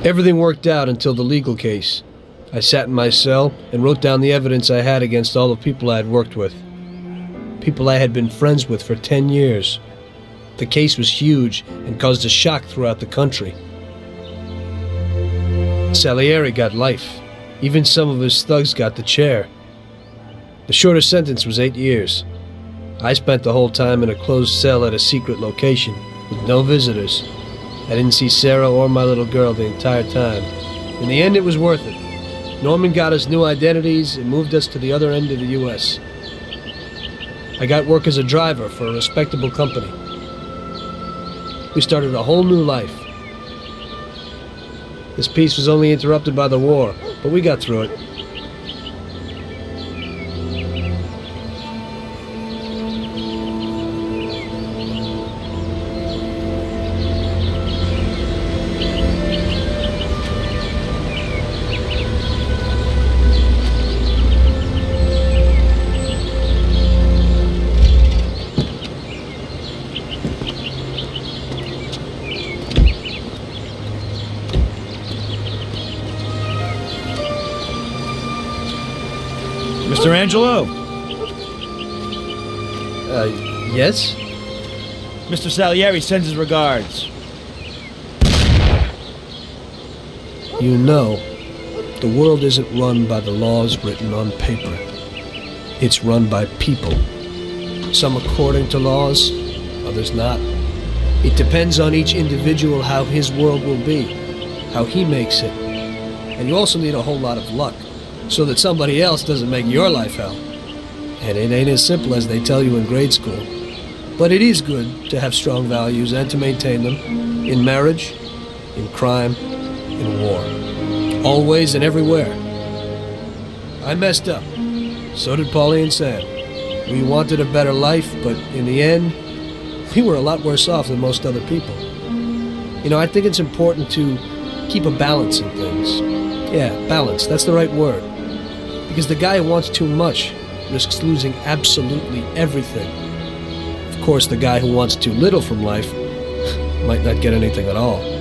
Everything worked out until the legal case. I sat in my cell and wrote down the evidence I had against all the people I had worked with. People I had been friends with for 10 years. The case was huge and caused a shock throughout the country. Salieri got life. Even some of his thugs got the chair. The shortest sentence was 8 years. I spent the whole time in a closed cell at a secret location, with no visitors. I didn't see Sarah or my little girl the entire time. In the end, it was worth it. Norman got us new identities and moved us to the other end of the U.S. I got work as a driver for a respectable company. We started a whole new life. This peace was only interrupted by the war, but we got through it. Mr. Angelo? Yes? Mr. Salieri sends his regards. You know, the world isn't run by the laws written on paper. It's run by people. Some according to laws, others not. It depends on each individual how his world will be, how he makes it. And you also need a whole lot of luck, so that somebody else doesn't make your life hell. And it ain't as simple as they tell you in grade school. But it is good to have strong values and to maintain them, in marriage, in crime, in war. Always and everywhere. I messed up. So did Paulie and Sam. We wanted a better life, but in the end, we were a lot worse off than most other people. You know, I think it's important to keep a balance in things. Yeah, balance, that's the right word. Because the guy who wants too much risks losing absolutely everything. Of course, the guy who wants too little from life might not get anything at all.